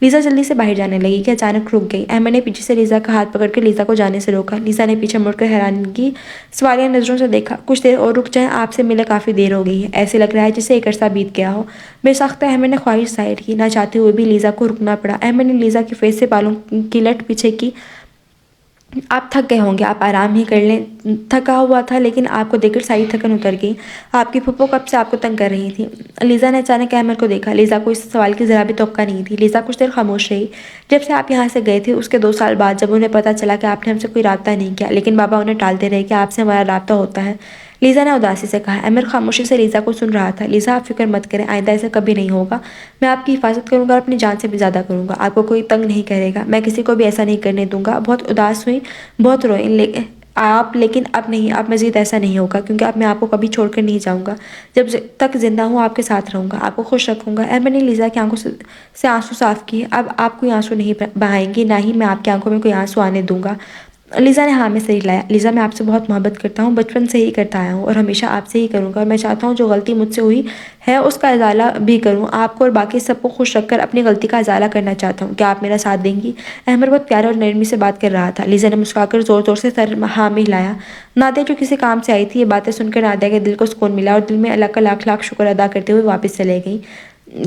لیزا جلدی سے باہر جانے لگی کہ اچانک رک گئی۔ احمد نے پیچھے سے لیزا کا ہاتھ پکڑ کر لیزا کو جانے سے روکا۔ لیزا نے پیچھے مڑ کر حیرانگی سوالیہ نظروں سے دیکھا۔ کچھ دیر اور رک جائیں، آپ سے ملے کافی دیر ہو گئی ہے، ایسے لگ رہا ہے جیسے ایک عرصہ بیت گیا ہو۔ بے ساختہ احمد نے خواہش ظاہر کی، نہ چاہتے ہوئے بھی لیزا کو رکنا پڑا۔ احمد نے لیزا کے فیس سے بالوں کی لٹ پیچھے کی۔ آپ تھک گئے ہوں گے، آپ آرام ہی کر لیں، تھکا ہوا تھا لیکن آپ کو دیکھ کر ساری تھکن اتر گئی، آپ کی پھپھو کب سے آپ کو تنگ کر رہی تھی۔ لیزا نے اچانک احمد کو دیکھا۔ لیزا کو اس سوال کی ذرا بھی توقع نہیں تھی۔ لیزا کچھ دیر خاموش رہی۔ جب سے آپ یہاں سے گئے تھے اس کے 2 سال بعد، جب انہیں پتہ چلا کہ آپ نے ہم سے کوئی رابطہ نہیں کیا، لیکن بابا انہیں ٹالتے رہے کہ آپ سے ہمارا رابطہ ہوتا ہے، لیزا نے اداسی سے کہا۔ احمد خاموشی سے لیزا کو سن رہا تھا۔ لیزا آپ فکر مت کریں، آئندہ ایسا کبھی نہیں ہوگا، میں آپ کی حفاظت کروں گا اور اپنی جان سے بھی زیادہ کروں گا، آپ کو کوئی تنگ نہیں کرے گا، میں کسی کو بھی ایسا نہیں کرنے دوں گا۔ بہت اداس ہوئی، بہت روئیں آپ، لیکن اب نہیں، اب مزید ایسا نہیں ہوگا، کیونکہ اب میں آپ کو کبھی چھوڑ کر نہیں جاؤں گا، جب تک زندہ ہوں آپ کے ساتھ رہوں گا، آپ کو خوش رکھوں گا۔ احمد نے لیزا کی آنکھوں سے آنسو صاف کیے۔ اب آپ کوئی آنسو نہیں بہائیں گی، نہ ہی میں آپ کی آنکھوں میں کوئی آنسو آنے دوں گا، لیزا نے ہاں میں صحیح لایا۔ لیزا میں آپ سے بہت محبت کرتا ہوں، بچپن سے ہی کرتا آیا ہوں اور ہمیشہ آپ سے ہی کروں گا، اور میں چاہتا ہوں جو غلطی مجھ سے ہوئی ہے اس کا ازالہ بھی کروں، آپ کو اور باقی سب کو خوش رکھ کر اپنی غلطی کا ازالہ کرنا چاہتا ہوں، کیا آپ میرا ساتھ دیں گی؟ احمد بہت پیارے اور نرمی سے بات کر رہا تھا۔ لیزا نے مسکرا کر زور زور سے سر ہاں میں ہلایا۔ نادیہ جو کسی کام سے آئی تھی، یہ باتیں سن کر نادیہ کے دل کو سکون ملا اور دل میں اللہ کا لاکھ لاکھ شکر ادا کرتے ہوئے واپس چلے گئی۔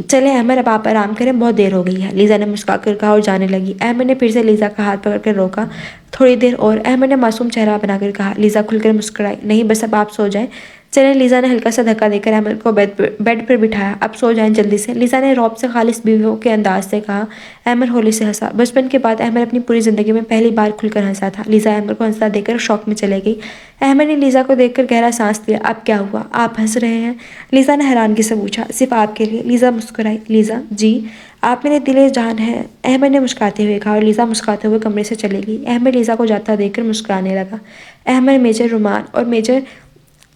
چلے احمد، اب آپ آرام کریں، بہت دیر ہو گئی ہے، لیزا نے مسکرا کر کہا اور جانے لگی۔ احمد نے پھر سے لیزا کا ہاتھ پکڑ کر روکا۔ تھوڑی دیر اور، احمد نے معصوم چہرہ بنا کر کہا۔ لیزا کھل کر مسکرائی۔ نہیں بس اب آپ سو جائیں۔ چلیں، لیزا نے ہلکا سا دھکا دے کر احمد کو بیڈ پر بٹھایا۔ اب سو جائیں جلدی سے، لیزا نے رعب سے خالص بیویوں کے انداز سے کہا۔ احمد ہولی سے ہنسا۔ بچپن کے بعد احمد اپنی پوری زندگی میں پہلی بار کھل کر ہنسا تھا۔ لیزا احمد کو ہنستا دیکھ کر شوق میں چلے گئی۔ احمد نے لیزا کو دیکھ کر گہرا سانس لیا۔ اب کیا ہوا؟ آپ ہنس رہے ہیں؟ لیزا نے حیرانگی سے پوچھا۔ صرف آپ کے لیے، لیزا مسکرائی۔ لیزا جی، آپ میرے دل جان ہیں، احمد نے مسکراتے ہوئے کہا، اور لیزا مسکراتے ہوئے کمرے سے چلی گئی۔ احمد لیزا کو جاتا دیکھ کر مسکرانے لگا۔ احمد میجر رومان اور میجر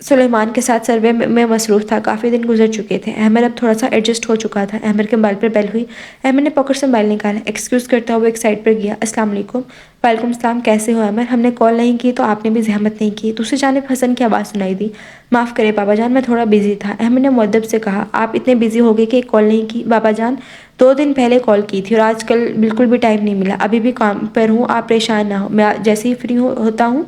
سلیمان کے ساتھ سروے میں مصروف تھا، کافی دن گزر چکے تھے، احمد اب تھوڑا سا ایڈجسٹ ہو چکا تھا۔ احمد کے موبائل پر بیل ہوئی۔ احمد نے پاکٹ سے موبائل نکالا، ایکسکیوز کرتا ہوا ایک سائٹ پر گیا۔ السلام علیکم۔ وعلیکم السلام، کیسے ہو احمد؟ ہم نے کال نہیں کی تو آپ نے بھی زحمت نہیں کی۔ دوسری جانب حسن کی آواز سنائی دی۔ معاف کریں بابا جان، میں تھوڑا بزی تھا۔ احمد نے مؤدب سے کہا۔ آپ اتنے بزی ہو گئے کہ ایک کال نہیں کی؟ بابا جان 2 دن پہلے کال کی تھی اور آج کل بالکل بھی ٹائم نہیں ملا، ابھی بھی کام پر ہوں، آپ پریشان نہ ہو، میں جیسے ہی فری ہوتا ہوں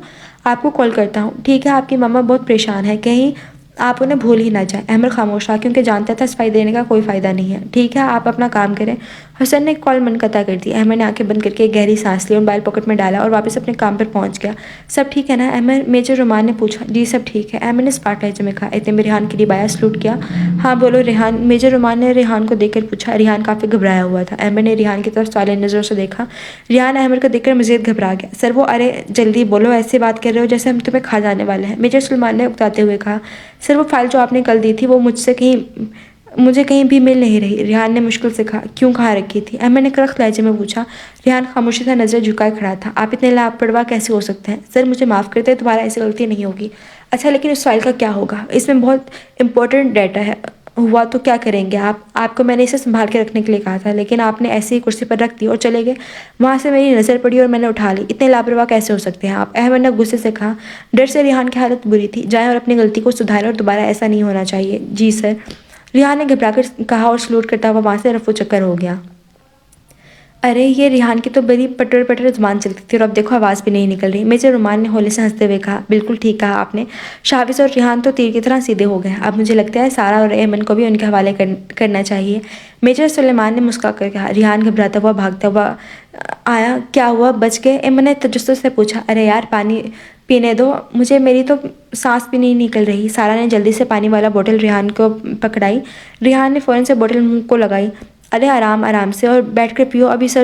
آپ کو کال کرتا ہوں۔ ٹھیک ہے، آپ کی ماما بہت پریشان ہے، کہیں آپ انہیں بھول ہی نہ جائیں۔ احمد خاموش رہا کیونکہ جانتا تھا صفائی دینے کا کوئی فائدہ نہیں ہے۔ ٹھیک ہے، آپ اپنا کام کریں۔ حسن نے کال منقطع کر دی۔ احمد نے آنکھیں بند کر کے ایک گہری سانس لی اور موبائل پاکٹ میں ڈالا اور واپس اپنے کام پر پہنچ گیا۔ سب ٹھیک ہے نا احمد؟ میجر رومان نے پوچھا۔ جی سب ٹھیک ہے، احمد نے اسپاٹ لہجے میں کہا۔ اتنے میں ریحان قریب آیا، سلوٹ کیا۔ ہاں بولو ریحان، میجر رومان نے ریحان کو دیکھ کر پوچھا۔ ریحان کافی گھبرایا ہوا تھا۔ احمد نے ریحان کی طرف سوالے نظروں سے دیکھا۔ ریحان احمد کو دیکھ کر مزید گھبرا گیا۔ سر وہ، ارے جلدی بولو، ایسے بات کر رہے ہو جیسے ہم تمہیں کھا جانے والے ہیں، میجر سلیمان نے اکتاتے ہوئے کہا۔ سر وہ فائل جو آپ نے کل دی تھی وہ مجھے کہیں بھی مل نہیں رہی، ریحان نے مشکل سے کہا۔ کیوں کہاں رکھی تھی؟ احمد نے کرخت لہجے میں پوچھا۔ ریحان خاموشی سے نظریں جھکائے کھڑا تھا۔ آپ اتنے لاپرواہ کیسے ہو سکتے ہیں؟ سر مجھے معاف کر دیں، دوبارہ ایسی غلطی نہیں ہوگی۔ اچھا لیکن اس فائل کا کیا ہوگا؟ اس میں بہت امپورٹنٹ ڈیٹا ہے، ہوا تو کیا کریں گے آپ کو میں نے اسے سنبھال کے رکھنے کے لیے کہا تھا، لیکن آپ نے ایسے ہی کرسی پر رکھ دی اور چلے گئے۔ وہاں سے میری نظر پڑی اور میں نے اٹھا لی۔ اتنے لاپرواہ کیسے ہو سکتے ہیں آپ؟ احمد نے غصے سے کہا۔ ڈر سے ریحان کی حالت بری تھی۔ جائیں اور اپنی غلطی کو سدھاریں اور دوبارہ ایسا نہیں ہونا چاہیے۔ جی سر، ریحان نے گھبرا کر کہا اور سلوٹ کرتا ہوا وہاں سے رفو چکر ہو گیا۔ ارے یہ ریحان کی تو بڑی پٹر پٹر زبان چلتی تھی اور اب دیکھو آواز بھی نہیں نکل رہی۔ میجر رومان نے ہولے سے ہنستے ہوئے کہا۔ بالکل ٹھیک کہا آپ نے، شاویز اور ریحان تو تیر کی طرح سیدھے ہو گئے، اب مجھے لگتا ہے سارا اور ایمن کو بھی ان کے حوالے کرنا چاہیے۔ میجر سلیمان نے مسکرا کر کہا۔ ریحان گھبراتا ہوا بھاگتا ہوا آیا۔ کیا ہوا، بچ گئے؟ ایمن نے تجسس سے پوچھا۔ ارے یار پانی پینے دو مجھے، میری تو سانس بھی نہیں نکل رہی۔ سارا نے جلدی سے پانی والا بوتل ریحان کو پکڑائی۔ ریحان نے فوراً سے بوتل منہ کو لگائی۔ ارے آرام سے اور بیٹھ کر پیو، ابھی سر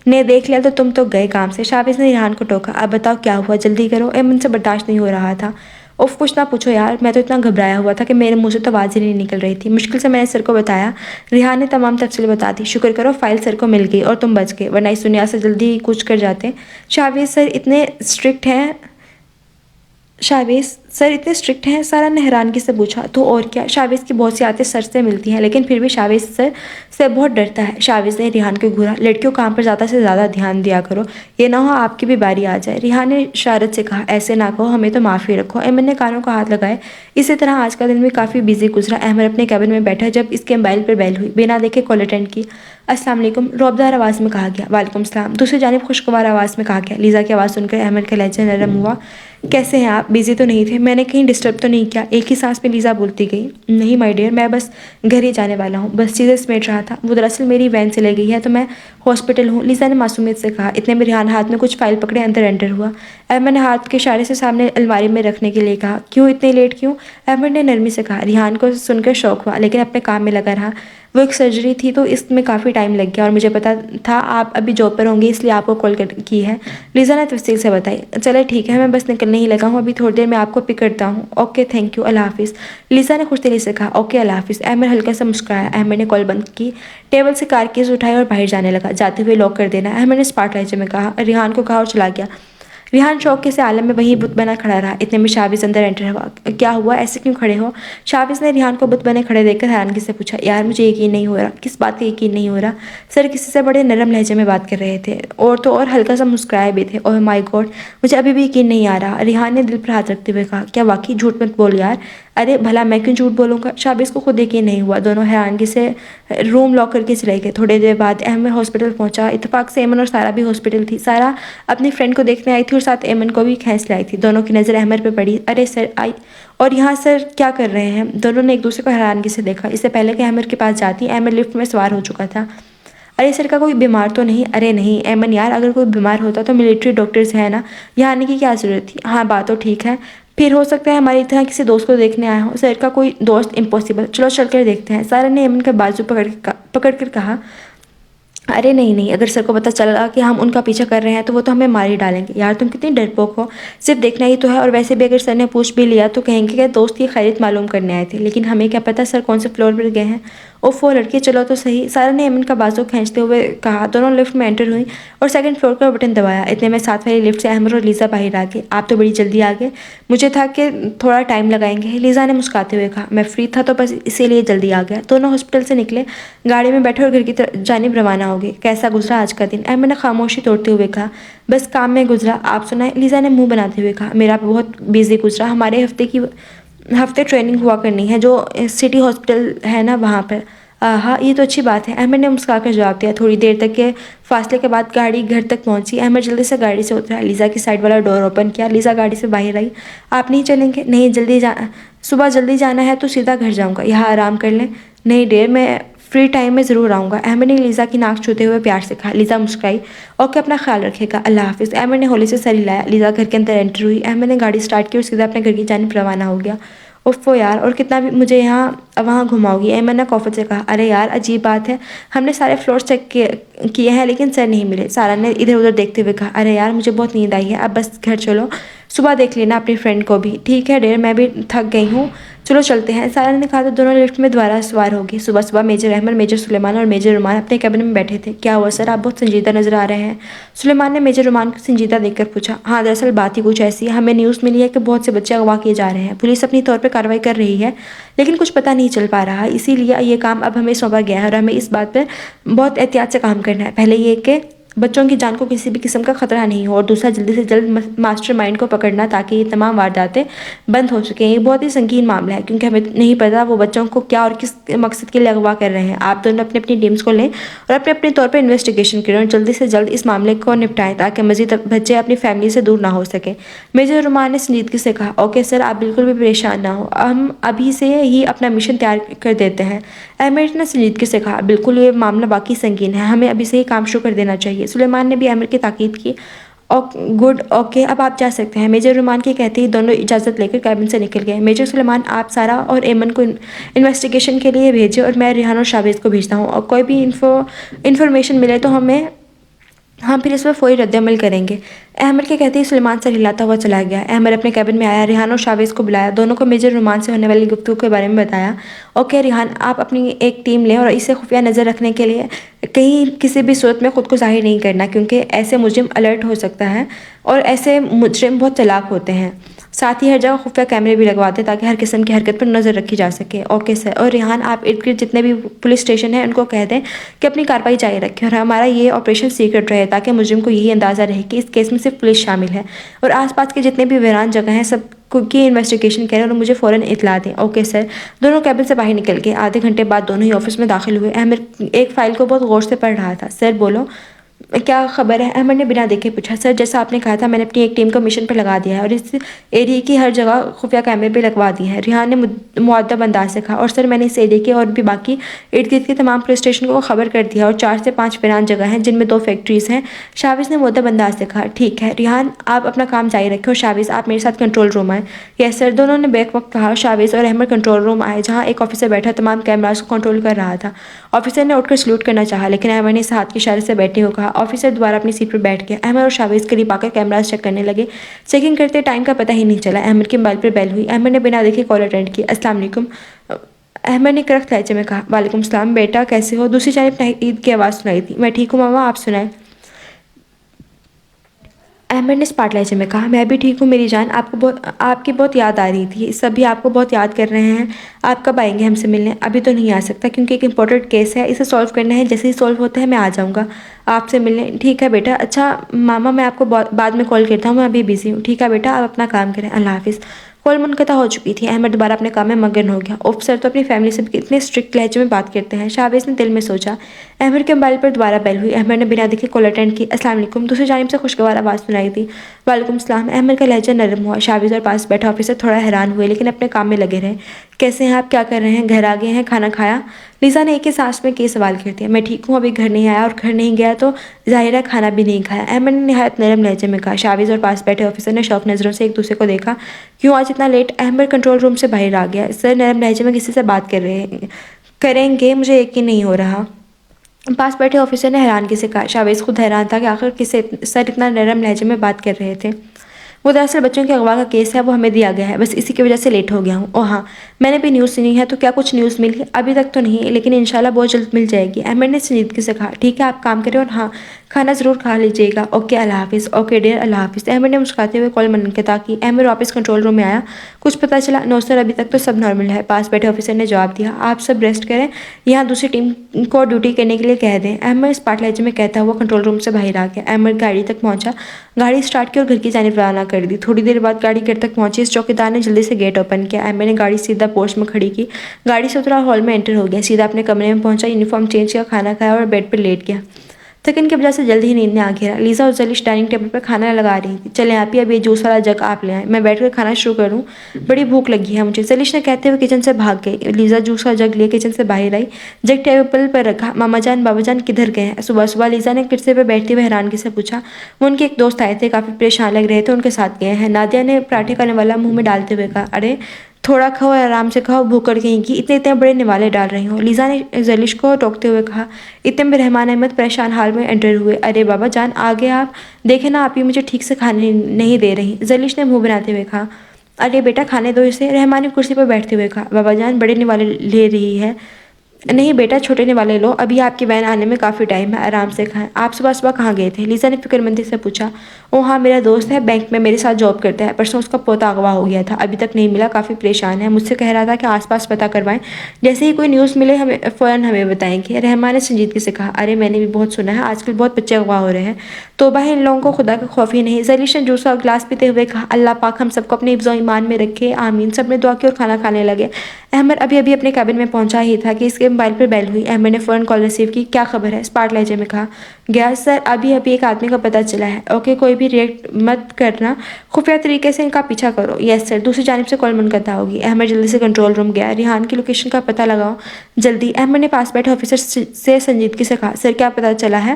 نے دیکھ لیا تو تم تو گئے کام سے۔ شاویز نے ریحان کو ٹوکا۔ اب بتاؤ کیا ہوا، جلدی کرو، ایمن سے برداشت نہیں ہو رہا تھا۔ اف کچھ نہ پوچھو یار، میں تو اتنا گھبرایا ہوا تھا کہ میرے منہ سے تو آواز ہی نہیں نکل رہی تھی، مشکل سے میں نے سر کو بتایا۔ ریحان نے تمام تفصیل بتا دی۔ شکر کرو فائل سر کو مل گئی اور تم بچ گئے، ورنہ اس دنیا سے جلدی ہی کوچ کر جاتے۔ شاویز سر اتنے اسٹرکٹ ہیں؟ سارا نے حیرانگی سے پوچھا۔ تو اور کیا، شاویز کی بہت سی عادتیں سر سے ملتی ہیں لیکن پھر بھی شاویز سر سے بہت ڈرتا ہے۔ شاویز نے ریحان کو گھورا۔ لڑکیوں کام پر زیادہ سے زیادہ دھیان دیا کرو، یہ نہ ہو آپ کی بھی باری آ جائے۔ ریحان نے اشارت سے کہا۔ ایسے نہ کہو، ہمیں تو معافی رکھو۔ ایمن نے کانوں کو ہاتھ لگائے۔ اسی طرح آج کا دن بھی کافی بزی گزرا۔ احمد اپنے کیبن میں بیٹھا جب اس کے موبائل پر بیل ہوئی، بنا دیکھے کال اٹینڈ کی۔ السلام علیکم، رعبدار آواز میں کہا گیا۔ وعلیکم السلام، دوسری جانب خوشگوار آواز میں کہا گیا۔ لیزا کی آواز سن کر احمد کا لہجہ نرم ہوا۔ کیسے ہیں آپ؟ بزی تو نہیں تھے؟ میں نے کہیں ڈسٹرب تو نہیں کیا؟ ایک ہی سانس میں لیزا بولتی گئی۔ نہیں مائی ڈیئر، میں بس گھر ہی جانے والا ہوں، بس چیزیں سمیٹ رہا تھا، وہ دراصل میری وین سے لے گئی ہے تو میں ہاسپٹل ہوں، لیزا نے معصومیت سے کہا۔ اتنے میں ریحان ہاتھ میں کچھ فائل پکڑے اندر انٹر ہوا۔ احمد نے ہاتھ کے اشارے سے سامنے الماری میں رکھنے کے لیے کہا۔ کیوں اتنے لیٹ کیوں؟ احمد نے نرمی سے کہا۔ ریحان کو سن کر شوق ہوا لیکن اپنے کام میں لگا رہا۔ وہ ایک سرجری تھی تو اس میں کافی ٹائم لگ گیا اور مجھے پتا تھا آپ ابھی جاب پر ہوں گے، اس لیے آپ کو کال کی ہے، لیزا نے تفصیل سے بتائی۔ چلے ٹھیک ہے، میں بس نکلنے ہی لگا ہوں، ابھی تھوڑی دیر میں آپ کو پک کرتا ہوں۔ اوکے تھینک یو، اللہ حافظ، لیزا نے خوش دلی سے کہا۔ اوکے اللہ حافظ، احمد ہلکا سا مسکرایا۔ احمد نے کال بند کی، ٹیبل سے کارکیز اٹھائی اور باہر جانے لگا۔ جاتے ہوئے لاک کر دینا، احمد نے اسپاٹ لہجے میں کہا۔ ریحان کو کہا اور چلا گیا۔ ریحان شوق کے سے عالم میں وہیں بت بنا کھڑا رہا۔ اتنے میں شاوز اندر انٹر ہوا۔ کیا ہوا، ایسے کیوں کھڑے ہو؟ شاوز نے ریحان کو بت بنے کھڑے دیکھ کر حیرانگی سے پوچھا۔ یار مجھے یقین نہیں ہو رہا۔ کس بات کا یقین نہیں ہو رہا؟ سر کسی سے بڑے نرم لہجے میں بات کر رہے تھے، اور تو اور ہلکا سا مسکرائے بھی تھے۔ اوہ مائی گاڈ، مجھے ابھی بھی یقین نہیں آ رہا، ریحان نے دل پر ہاتھ رکھتے ہوئے کہا۔ کیا واقعی؟ جھوٹ مت بول یار۔ ارے بھلا میں کیوں جھوٹ بولوں گا؟ شاوز کو خود یقین نہیں ہوا۔ دونوں حیرانگی سے روم لاک کر کے چلے گئے۔ تھوڑی دیر بعد احمد ہاسپٹل پہنچا۔ اتفاق سے ایمن اور سارا بھی ہاسپٹل تھی۔ سارا اپنی فرینڈ کو دیکھنے آئی تھی اور ساتھ ایمن کو بھی کھینچ لائی تھی۔ دونوں کی نظر احمد پہ پڑی۔ ارے سر آئی اور یہاں سر کیا کر رہے ہیں؟ دونوں نے ایک دوسرے کو حیرانگی سے دیکھا۔ اس سے پہلے کہ احمد کے پاس جاتی، احمد لفٹ میں سوار ہو چکا تھا۔ ارے سر کا کوئی بیمار تو نہیں؟ ارے نہیں ایمن یار، اگر کوئی بیمار ہوتا تو ملٹری ڈاکٹرز ہیں نا، یہاں آنے کی کیا ضرورت تھی؟ ہاں بات تو ٹھیک ہے، پھر ہو سکتا ہے ہماری طرح کسی دوست کو دیکھنے آیا ہو۔ سر کا کوئی دوست؟ امپاسبل، چلو چل کر دیکھتے ہیں۔ سارا نے ایمن کا بازو پکڑ کر کہا۔ ارے نہیں، اگر سر کو پتہ چلا کہ ہم ان کا پیچھا کر رہے ہیں تو وہ تو ہمیں مار ہی ڈالیں گے۔ یار تم کتنی ڈرپوک ہو، صرف دیکھنا ہی تو ہے، اور ویسے بھی اگر سر نے پوچھ بھی لیا تو کہیں گے کہ دوست کی خیریت معلوم کرنے آئے تھے، لیکن ہمیں کیا پتہ سر کون سے فلور پر گئے ہیں۔ اوفو لڑکی، چلو تو صحیح، سارا نے ایمن کا بازو کھینچتے ہوئے کہا۔ دونوں لفٹ میں انٹر ہوئی اور سیکنڈ فلور کا بٹن دبایا۔ اتنے میں ساتھ والی لفٹ سے احمد اور لیزا باہر آ گئے۔ آپ تو بڑی جلدی آ گئے، مجھے تھا کہ تھوڑا ٹائم لگائیں گے، لیزا نے مسکراتے ہوئے کہا۔ میں فری تھا تو بس اسی لیے جلدی آ گیا۔ دونوں ہاسپٹل سے نکلے، گاڑی میں بیٹھے اور گھر کی جانب روانہ ہو گئے۔ کیسا گزرا آج کا دن؟ احمد نے خاموشی توڑتے ہوئے کہا۔ بس کام میں گزرا، آپ سنائیں؟ لیزا نے منہ بناتے ہوئے کہا۔ میرا بہت بیزی گزرا، ہمارے ہفتے ٹریننگ ہوا کرنی ہے جو سٹی ہاسپٹل ہے نا وہاں پر۔ ہاں یہ تو اچھی بات ہے، احمد نے مسکرا کر جواب دیا۔ تھوڑی دیر تک کے فاصلے کے بعد گاڑی گھر تک پہنچی۔ احمد جلدی سے گاڑی سے اترا، لیزا کی سائڈ والا ڈور اوپن کیا۔ لیزا گاڑی سے باہر آئی۔ آپ نہیں چلیں گے؟ نہیں، صبح جلدی جانا ہے تو سیدھا گھر جاؤں گا، یہاں آرام کر لیں۔ نہیں ڈیر، میں فری ٹائم میں ضرور آؤں گا، احمد نے لیزا کی ناک چھوتے ہوئے پیار سے کہا۔ لیزا مسکرائی۔ اوکے اپنا خیال رکھے گا، اللہ حافظ۔ احمد نے ہولی سے سر ہلایا۔ لیزا گھر کے اندر انٹر ہوئی۔ احمد نے گاڑی سٹارٹ کی اور سیدھا اپنے گھر کی جانب روانہ ہو گیا۔ اوفو یار، اور کتنا بھی مجھے یہاں وہاں گھماؤ گی؟ ایمن نے کوفت سے کہا۔ ارے یار عجیب بات ہے، ہم نے سارے فلورز چیک کیے ہیں لیکن سر نہیں ملے۔ سارا نے ادھر ادھر دیکھتے ہوئے کہا۔ ارے یار مجھے بہت نیند آئی ہے، اب بس گھر چلو، صبح دیکھ لینا اپنی فرینڈ کو بھی۔ ٹھیک ہے ڈیر، میں بھی تھک گئی ہوں، چلو چلتے ہیں، سارا نے کہا۔ تو دونوں لفٹ میں دوبارہ سوار ہو گئے۔ صبح میجر احمد، میجر سلیمان اور میجر رومان اپنے کیبن میں بیٹھے تھے۔ کیا ہوا سر، آپ بہت سنجیدہ نظر آ رہے ہیں؟ سلیمان نے میجر رومان کو سنجیدہ دیکھ کر پوچھا۔ ہاں دراصل بات ہی کچھ ایسی ہے، ہمیں نیوز ملی ہے کہ بہت سے بچے اغوا کیے جا رہے ہیں، پولیس اپنی طور پہ کارروائی کر رہی ہے لیکن کچھ پتہ نہیں چل پا رہا، اسی لیے یہ کام اب ہمیں سونپا گیا ہے اور ہمیں اس بات پر بہت احتیاط سے کام کرنا ہے۔ پہلے یہ کہ بچوں کی جان کو کسی بھی قسم کا خطرہ نہیں ہو، اور دوسرا جلدی سے جلد ماسٹر مائنڈ کو پکڑنا تاکہ یہ تمام وارداتیں بند ہو سکیں۔ یہ بہت ہی سنگین معاملہ ہے کیونکہ ہمیں نہیں پتہ وہ بچوں کو کیا اور کس مقصد کے لیے اغوا کر رہے ہیں۔ آپ دونوں اپنی اپنی ٹیمز کو لیں اور اپنے طور پر انویسٹیگیشن کریں اور جلدی سے جلد اس معاملے کو نپٹائیں تاکہ مزید بچے اپنی فیملی سے دور نہ ہو سکیں۔ میجر رومان نے سنجیدگی سے کہا۔ اوکے سر، آپ بالکل بھی پریشان نہ ہو، ہم ابھی سے ہی اپنا مشن تیار کر دیتے ہیں، احمد نے سنجیدگی سے کہا۔ بالکل، یہ معاملہ واقعی سنگین ہے، ہمیں ابھی سے ہی کام شروع کر دینا چاہیے۔ سلیمان نے بھی احمد کی تاکید کی۔ گڈ، اوکے اب آپ جا سکتے ہیں، میجر رومان کے کہتے ہی دونوں اجازت لے کر کیبن سے نکل گئے۔ میجر سلیمان، آپ سارا اور ایمن کو انویسٹیگیشن کے لیے بھیجیں اور میں ریحان اور شاویز کو بھیجتا ہوں، اور کوئی بھی انفارمیشن ملے تو ہم پھر اس پر فوری رد عمل کریں گے۔ احمد کے کہتے ہی سلیمان سر ہلاتا ہوا چلا گیا۔ احمد اپنے کیبن میں آیا، ریحان اور شاویز کو بلایا، دونوں کو میجر رومان سے ہونے والی گفتگو کے بارے میں بتایا۔ اوکے ریحان، آپ اپنی ایک ٹیم لیں اور اسے خفیہ نظر رکھنے کے لیے کہیں کسی بھی صورت میں خود کو ظاہر نہیں کرنا کیونکہ ایسے مجرم الرٹ ہو سکتا ہے اور ایسے مجرم بہت چالاک ہوتے ہیں۔ ساتھ ہی ہر جگہ خفیہ کیمرے بھی لگواتے تاکہ ہر قسم کی حرکت پر نظر رکھی جا سکے۔ اوکے سر، اور ریحان آپ ارد گرد جتنے بھی پولیس اسٹیشن ہیں ان کو کہہ دیں کہ اپنی کارروائی جاری رکھیں اور ہمارا یہ آپریشن سیکرٹ رہے تاکہ مجرم کو یہی اندازہ رہے کہ اس کیس میں صرف پولیس شامل ہے، اور آس پاس کے جتنے بھی ویران جگہ ہیں سب کی انویسٹیگیشن کریں اور مجھے فوراً اطلاع دیں۔ Okay sir. دونوں کیبن سے باہر نکل گئے۔ آدھے گھنٹے بعد دونوں ہی آفس میں داخل ہوئے۔ احمد ایک فائل کو بہت غور سے پڑھ رہا تھا۔ سر بولو، کیا خبر ہے؟ احمد نے بنا دیکھے پوچھا۔ سر جیسا آپ نے کہا تھا میں نے اپنی ایک ٹیم کو مشن پر لگا دیا ہے اور اس ایریے کی ہر جگہ خفیہ کیمرے بھی لگوا دی ہیں، ریحان نے مؤدب انداز سے کہا۔ اور سر میں نے اس ایریے کے اور بھی باقی ارد گرد کے تمام پولیس اسٹیشن کو خبر کر دیا اور 4 سے 5 ویران جگہ ہیں جن میں 2 فیکٹریز ہیں، شاویز نے مؤدب انداز سے کہا۔ ٹھیک ہے ریحان، آپ اپنا کام جاری رکھیں اور شاویز آپ میرے ساتھ کنٹرول روم آئیں۔ یس سر، دونوں نے بیک وقت کہا۔ شاویز اور احمد کنٹرول روم آئے جہاں ایک آفیسر بیٹھا تمام کیمراز کو کنٹرول کر رہا تھا۔ آفیسر نے اٹھ کر سلوٹ کرنا چاہا لیکن احمد نے اس ہاتھ کے اشارے سے بیٹھنے کو کہا۔ آفیسر دوبارہ اپنی سیٹ پر بیٹھ گیا۔ احمد اور شاویز قریب آ کر کیمراز چیک کرنے لگے۔ چیکنگ کرتے ٹائم کا پتہ ہی نہیں چلا۔ احمد کے موبائل پر بیل ہوئی۔ احمد نے بنا دیکھے کال اٹینڈ کی۔ السلام علیکم، احمد نے کرخت لہجے میں کہا۔ وعلیکم السلام بیٹا، کیسے ہو؟ دوسری جانب ناہید کی آواز سنائی دی۔ میں ٹھیک ہوں ماما، آپ سنائیں؟ احمد نے اسپاٹ لہجے میں کہا، میں بھی ٹھیک ہوں میری جان، آپ کی بہت یاد آ رہی تھی، سب بھی آپ کو بہت یاد کر رہے ہیں۔ آپ کب آئیں گے ہم سے ملنے؟ ابھی تو نہیں آ سکتا کیونکہ ایک امپورٹنٹ کیس ہے، اسے سالو کرنا ہے، جیسے ہی سالو ہوتا ہے میں آ جاؤں گا آپ سے ملنے۔ ٹھیک ہے بیٹا، اچھا ماما میں آپ کو بعد میں کال کرتا ہوں، میں ابھی بزی ہوں۔ ٹھیک ہے بیٹا، آپ اپنا کام کریں، اللہ حافظ۔ کال منقطع ہو چکی تھی، احمد دوبارہ اپنے کام میں مگن ہو گیا۔ آفیسر تو اپنی فیملی سے اتنے اسٹرکٹ لہجے میں بات کرتے ہیں، شاہویز نے دل میں سوچا۔ احمد کے موبائل پر دوبارہ بیل ہوئی، احمد نے بنا دیکھے کال اٹینڈ کی۔ السلام علیکم، دوسری جانب سے خوشگوار آواز سنائی دی۔ وعلیکم السلام۔ احمد کا لہجہ نرم ہوا۔ شاہویز اور پاس بیٹھا آفیسر تھوڑا حیران ہوئے لیکن اپنے کام میں لگے رہے۔ کیسے ہیں آپ؟ کیا کر رہے ہیں؟ گھر آ گئے ہیں؟ کھانا کھایا؟ لیزا نے ایک ہی سانس میں کئی سوال کر دیا۔ میں ٹھیک ہوں، ابھی گھر نہیں آیا، اور گھر نہیں گیا تو ظاہر ہے کھانا بھی نہیں کھایا، احمد نے نہایت نرم لہجے میں کہا۔ شاہویز اور پاس بیٹھے آفیسر نے شوق نظروں سے ایک دوسرے کو دیکھا۔ کیوں آج اتنا لیٹ؟ احمد کنٹرول روم سے باہر آ گیا۔ سر نرم لہجے میں کسی سے بات کریں گے، مجھے یقین نہیں ہو رہا۔ پاس بیٹھے آفیسر نے حیرانگی سے کہا۔ شاہویز خود حیران تھا کہ آخر کس سے سر اتنا نرم لہجے میں بات کر رہے تھے۔ وہ دراصل بچوں کے اغوا کا کیس ہے، وہ ہمیں دیا گیا ہے، بس اسی کی وجہ سے لیٹ ہو گیا ہوں۔ اوہ ہاں، میں نے بھی نیوز سنی ہے، تو کیا کچھ نیوز ملی؟ ابھی تک تو نہیں، لیکن انشاءاللہ بہت جلد مل جائے گی، احمد نے سنجیدگی سے کہا۔ ٹھیک ہے، آپ کام کریں، اور ہاں کھانا ضرور کھا لیجیے گا۔ اوکے، اللہ حافظ۔ اوکے ڈیئر، اللہ حافظ۔ احمد نے مسکراتے ہوئے کال منقطع کی۔ احمد واپس کنٹرول روم میں آیا۔ کچھ پتہ چلا؟ نو سر، ابھی تک تو سب نارمل ہے، پاس بیٹھے آفیسر نے جواب دیا۔ آپ سب ریسٹ کریں، یہاں دوسری ٹیم کو ڈیوٹی کرنے کے لیے کہہ دیں، احمد اسپاٹ لہجے میں کہتا ہوا کنٹرول روم سے باہر آ گیا۔ احمد گاڑی تک پہنچا، گاڑی اسٹارٹ کی اور گھر کی جانب روانہ کر دی۔ تھوڑی دیر بعد گاڑی گھر تک پہنچی، اس چوکیدار نے جلدی سے گیٹ اوپن کیا۔ احمد نے گاڑی سیدھا پورچ میں کھڑی کی، گاڑی سے اترا، ہال میں انٹر ہو گیا، سیدھا اپنے کمرے میں پہنچا، یونیفارم چینج کیا، کھانا کھایا اور بیڈ پر لیٹ گیا۔ تھکن کی وجہ سے جلدی ہی نیند نے آ گھیرا۔ لیزا اور زلیش ڈائننگ ٹیبل پر کھانا لگا رہی تھی۔ چلیں آپی، اب یہ جوس والا جگ آپ لے آئیں، میں بیٹھ کر کھانا شروع کروں، بڑی بھوک لگی ہے مجھے، زلیش نے کہتے ہوئے کچن سے بھاگ گئی۔ لیزا جوس کا جگ لیے کچن سے باہر آئی، جگ ٹیبل پر رکھا۔ ماما جان، بابا جان کدھر گئے ہیں؟ صبح صبح لیزا نے کرسی پہ بیٹھتے ہوئے حیرانگی سے پوچھا۔ وہ ان کے ایک دوست آئے تھے، کافی پریشان لگ رہے تھے، ان کے ساتھ گئے ہیں، نادیہ نے پراٹھے کا نوالا منہ میں ڈالتے ہوئے کہا۔ ارے تھوڑا کھاؤ اور آرام سے کھاؤ، بھوکڑ کہیں کی، اتنے بڑے نوالے ڈال رہی ہو، لیزا نے زلیش کو ٹوکتے ہوئے کہا۔ اتنے میں رحمان احمد پریشان حال میں انٹر ہوئے۔ ارے بابا جان، آگے آپ دیکھیں نا، آپ ہی مجھے ٹھیک سے کھانے نہیں دے رہی، زلیش نے منہ بناتے ہوئے کہا۔ ارے بیٹا کھانے دو اسے، رحمان نے کرسی پر بیٹھتے ہوئے کہا۔ بابا جان بڑے نوالے لے رہی ہے۔ نہیں بیٹا، چھوٹے نوالے لو، ابھی آپ کی وین آنے میں کافی ٹائم ہے، آرام سے کھائیں۔ آپ صبح صبح کہاں گئے تھے؟ لیزا نے فکر مندی سے پوچھا۔ او ہاں، میرا دوست ہے، بینک میں میرے ساتھ جاب کرتا ہے، پرسوں اس کا پوتا اغوا ہو گیا تھا، ابھی تک نہیں ملا، کافی پریشان ہے، مجھ سے کہہ رہا تھا کہ آس پاس پتہ کروائیں، جیسے ہی کوئی نیوز ملے فوراً ہمیں بتائیں گے، رحمان نے سنجیدگی سے کہا۔ ارے میں نے بھی بہت سنا ہے، آج کل بہت بچے اغوا ہو رہے ہیں، توبہ ہے، ان لوگوں کو خدا کا خوف ہی نہیں، زلیش نے جوس کا گلاس پیتے ہوئے کہا۔ اللہ پاک ہم سب کو اپنے حفظ و ایمان میں رکھے، آمین، سب نے دعا کی اور کھانا کھانے لگے۔ احمد ابھی اپنے کیبن میں پہنچا ہی تھا کہ اس کے موبائل پر بیل ہوئی۔ احمد نے فوراً کال ریسیو کی۔ کیا خبر ہے؟ اسپاٹ لہجے میں کہا گیا۔ سر ابھی ایک آدمی کا پتہ چلا ہے۔ اوکے، کوئی بھی ریئیکٹ مت کرنا، خفیہ طریقے سے ان کا پیچھا کرو۔ یس سر۔ دوسری جانب سے کال منقطع ہوگی۔ احمد جلدی سے کنٹرول روم گیا۔ ریحان کی لوکیشن کا پتہ لگاؤ جلدی، احمد نے پاس بیٹھے آفیسر سے سنجیدگی سے کہا۔ سر کیا پتہ چلا ہے؟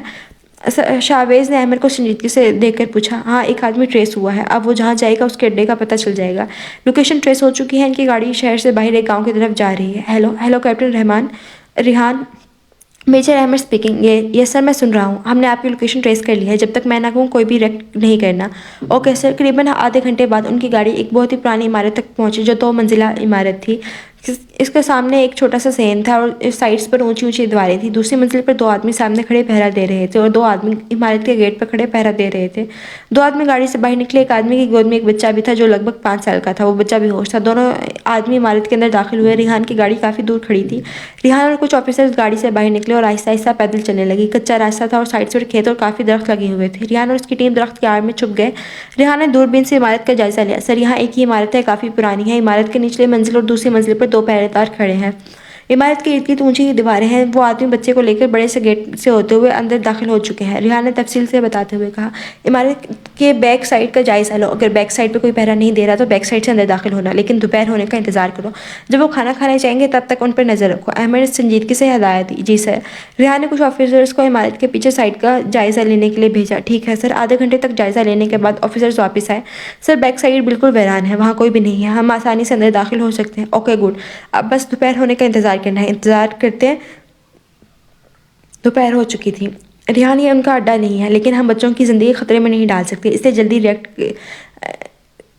شاہویز نے احمد کو سنجیدگی سے دیکھ کر پوچھا۔ ہاں، ایک آدمی ٹریس ہوا ہے، اب وہ جہاں جائے گا اس کے اڈے کا پتہ چل جائے گا، لوکیشن ٹریس ہو چکی ہے، ان کی گاڑی شہر سے باہر ایک گاؤں کی طرف جا رہی ہے۔ Hello captain Rehan, major Ahmed speaking. Yes sir, میں سن رہا ہوں، ہم نے آپ کی لوکیشن ٹریس کر لی ہے، جب تک میں نہ کہوں کوئی بھی ریئیکٹ نہیں کرنا۔ Okay sir. قریباً آدھے گھنٹے بعد ان کی گاڑی ایک بہت ہی پرانی عمارت تک پہنچی جو 2 منزلہ عمارت تھی۔ اس کے سامنے ایک چھوٹا سا صحن تھا اور سائڈس پر اونچی اونچی دیواریں تھیں۔ دوسری منزل پر 2 آدمی سامنے کھڑے پہرا دے رہے تھے اور 2 آدمی عمارت کے گیٹ پر کھڑے پہرا دے رہے تھے۔ 2 آدمی گاڑی سے باہر نکلے، ایک آدمی کی گود میں ایک بچہ بھی تھا جو لگ بھگ 5 سال کا تھا، وہ بچہ بے ہوش تھا۔ دونوں آدمی عمارت کے اندر داخل ہوئے، ریحان کی گاڑی کافی دور کھڑی تھی۔ ریحان اور کچھ آفیسرز گاڑی سے باہر نکلے اور آہستہ آہستہ پیدل چلنے لگے۔ کچا راستہ تھا اور سائڈ پر کھیت اور کافی درخت لگے ہوئے تھے۔ ریحان اور اس کی ٹیم درخت کی آڑ میں چھپ گئے۔ ریحان نے دوربین سے عمارت کا جائزہ لیا۔ سر یہاں ایک ہی عمارت ہے، کافی پرانی ہے، عمارت کے نچلے منزل اور دوسری منزل پر 2 پہرے دار کھڑے ہیں، عمارت کے ارد گرد اونچی دیواریں ہیں۔ وہ آدمی بچے کو لے کر بڑے سے گیٹ سے ہوتے ہوئے اندر داخل ہو چکے ہیں، ریحان نے تفصیل سے بتاتے ہوئے کہا۔ عمارت کے بیک سائڈ کا جائزہ لو، اگر بیک سائڈ پہ کوئی پہرا نہیں دے رہا تو بیک سائڈ سے اندر داخل ہونا، لیکن دوپہر ہونے کا انتظار کرو، جب وہ کھانا کھانے جائیں گے تب تک ان پر نظر رکھو۔ احمد نے سنجیدگی سے ہدایت دی۔ جی سر۔ ریحان نے کچھ آفیسرز کو عمارت کے پیچھے سائڈ کا جائزہ لینے کے لیے بھیجا۔ ٹھیک ہے سر۔ آدھے گھنٹے تک جائزہ لینے کے بعد آفیسرز واپس آئے۔ سر بیک سائڈ بالکل ویران ہے، وہاں کوئی بھی نہیں ہے، ہم آسانی سے اندر داخل ہو سکتے ہیں۔ اوکے گڈ، اب بس دوپہر ہونے کا انتظار کرنا ہے۔ انتظار کرتے دوپہر ہو چکی تھی۔ ریحان یہ ان کا اڈا نہیں ہے، لیکن ہم بچوں کی زندگی خطرے میں نہیں ڈال سکتے، اس لیے جلدی